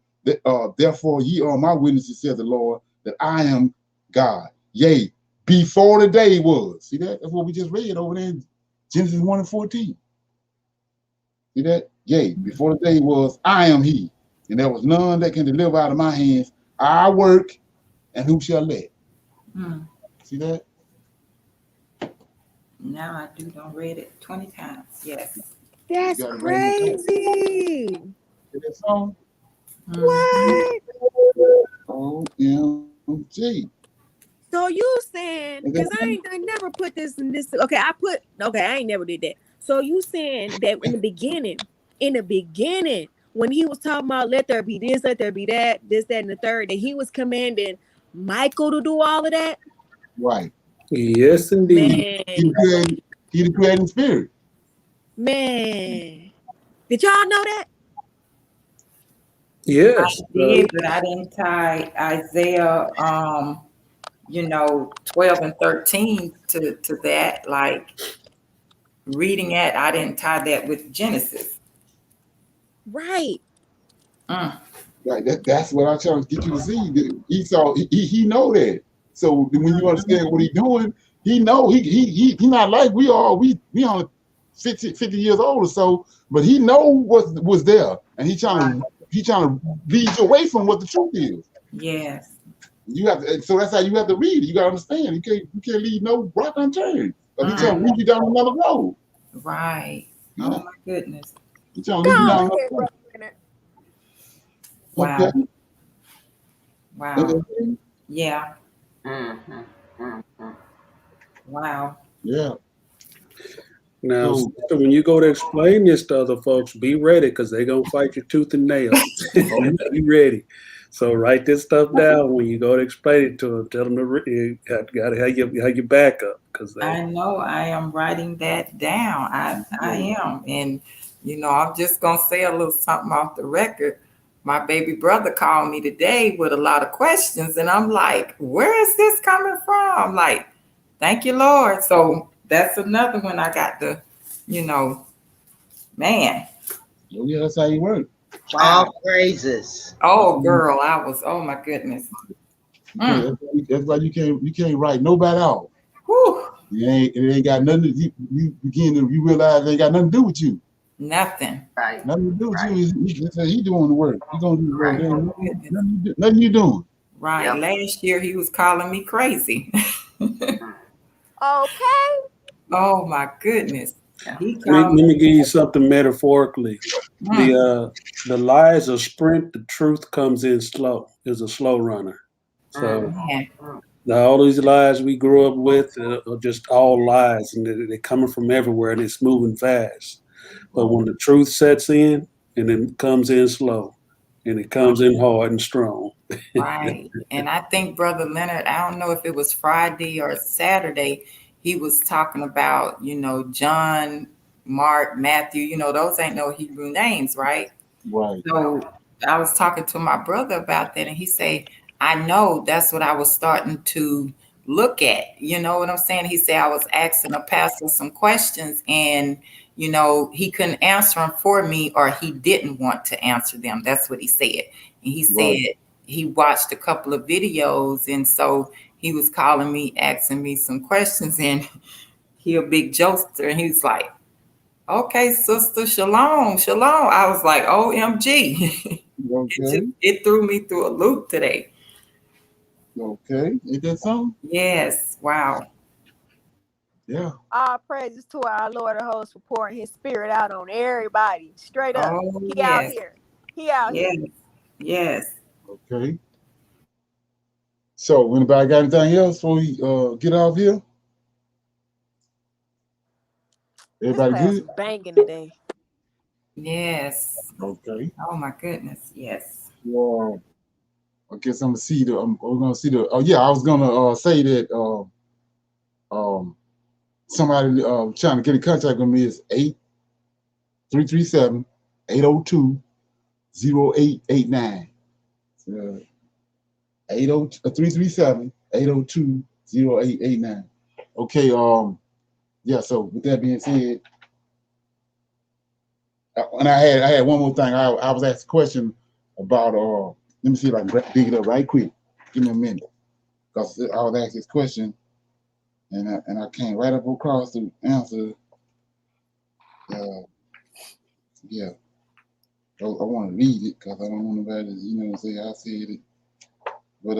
Therefore, ye are my witnesses, says the Lord, that I am God. Yea, before the day was. See that? That's what we just read over there in Genesis 1:14. See that? Yea, before the day was, I am He, and there was none that can deliver out of my hands. I work, and who shall let? See that? Now I do don't read it 20 times. Yes. That's crazy. Hear that song? What? OMG. So you saying, because I never put this in this. Okay, I ain't never did that. So you saying that in the beginning, when he was talking about let there be this, let there be that, this, that, and the third, that he was commanding Michael to do all of that? Right. Yes, indeed. Man. He the creating spirit. Man. Did y'all know that? Yes. I did, but I didn't tie Isaiah 12 and 13 to that. Like reading it, I didn't tie that with Genesis. Right. Right. That's what I'm trying to get you to see. He know that. So when you understand what he's doing, he know he not like we are. We only 50 years old or so, but he know what was there, and he trying to lead you away from what the truth is. Yes. You have to, so that's how you have to read it. You gotta understand. You can't leave no rock unturned. But he trying to lead you down another road. Right. Yeah. Oh my goodness. He trying to lead you down another road. Wow. Okay. Wow. Yeah. Wow. Yeah. Now, so when you go to explain this to other folks, be ready because they're going to fight you tooth and nail. Be ready. So write this stuff down when you go to explain it to them. Tell them you got to have your backup. I know I am writing that down. I am. And, I'm just going to say a little something off the record. My baby brother called me today with a lot of questions. And I'm like, where is this coming from? I'm like, thank you, Lord. So that's another one I got to, man. Oh, yeah, that's how you work. Wow. All praises. Oh, girl, oh my goodness. That's why you can't write nobody out. Whew. It ain't got nothing to you realize it ain't got nothing to do with you. Nothing. Right. Nothing to do with Right. you. He doing the work. He gonna do the work. Right. There ain't Oh, goodness. nothing you doing. Right. Yep. Last year he was calling me crazy. Okay. Oh my goodness. Yeah. He Let me, called let me give me. you something metaphorically. Mm, The lies are sprint, the truth comes in slow, is a slow runner. So man. all these lies we grew up with are just all lies, and they're coming from everywhere, and it's moving fast. But when the truth sets in, and it comes in slow, and it comes in hard and strong. Right. And I think Brother Leonard, I don't know if it was Friday or Saturday, he was talking about, John, Mark, Matthew, those ain't no Hebrew names, right? Right. So I was talking to my brother about that, and he said, I know that's what I was starting to look at. You know what I'm saying? He said I was asking a pastor some questions, and he couldn't answer them for me, or he didn't want to answer them. That's what he said. And he Right. said he watched a couple of videos, and so he was calling me, asking me some questions, and he a big jokester, and he was like, okay, sister, shalom, shalom. I was like, OMG. Okay. It threw me through a loop today. Okay. Ain't that something? Yes. Wow. Yeah. All praises to our Lord of hosts for pouring his spirit out on everybody. Straight up. Oh, He out yes. here. He out Yes. here. Yes. Okay. So anybody got anything else before we get off here? This Everybody class good? was banging today. Yes. Okay. Oh my goodness. Yes. Well, I guess I'm gonna see the. We're gonna see the. Oh yeah, I was gonna say that. Somebody trying to get in contact with me is 8-337-802-0889. 337-802-0889. Okay. Yeah. So with that being said, and I had one more thing. I was asked a question about. Let me see if I can dig it up right quick. Give me a minute, because I was asked this question, and I came right up across the answer. Yeah. I want to read it because I don't want nobody to, say I said it. But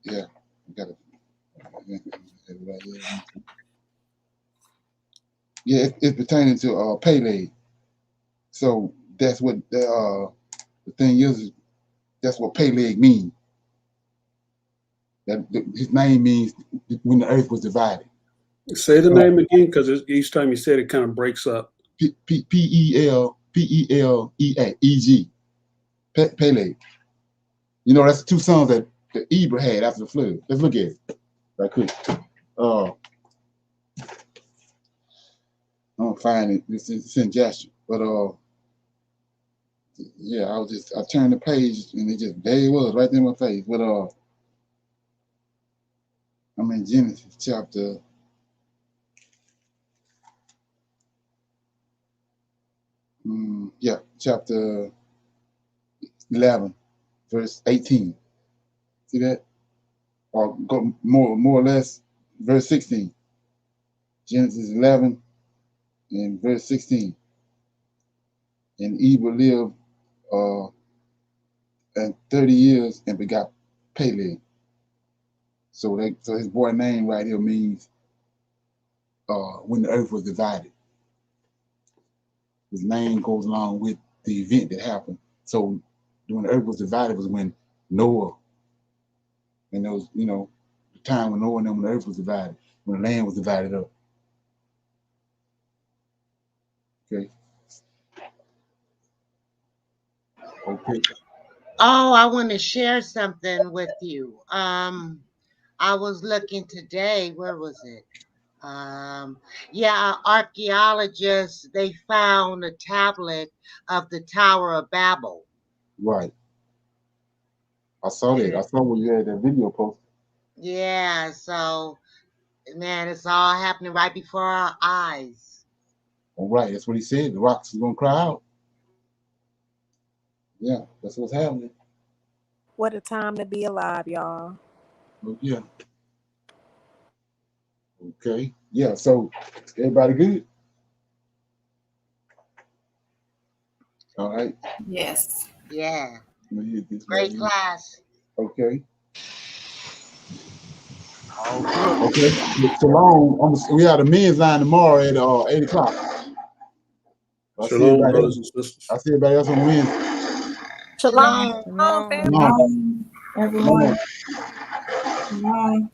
yeah, I got it. Yeah, it's pertaining to Pele. So that's what the thing is. That's what Peleg means. His name means when the earth was divided. Say the name again, because each time you say it kind of breaks up. Peleg. Peleg. That's the two sons that Eber had after the flood. Let's look at it right quick. I don't find it. It's in Joshua, but yeah, I turned the page and there it was right there in my face. But I'm in Genesis chapter. Chapter 11, verse 18. See that? Or go more or less, verse 16. Genesis 11 and verse 16. And Eber lived and 30 years and begot Peleg. So his boy name right here means when the earth was divided. His name goes along with the event that happened. So when the earth was divided was when Noah, and those, the time when Noah and when the earth was divided, when the land was divided up. Okay. Okay. Oh, I want to share something with you. I was looking today. Where was it? Archaeologists, they found a tablet of the Tower of Babel. Right. I saw that. I saw when you had that video post. Yeah, so man, it's all happening right before our eyes. All right, that's what he said. The rocks is gonna cry out. Yeah, that's what's happening. What a time to be alive, y'all. Oh, yeah. Okay. Yeah. So everybody good? All right. Yes. Yeah. Let me hit this right Great here. class. Okay. Oh, Okay. Shalom. We have the men's line tomorrow at 8 o'clock. Shalom, brothers and sisters. I see everybody else on Wednesday. Shalom. Shalom. Shalom, family. Shalom, everyone. Shalom.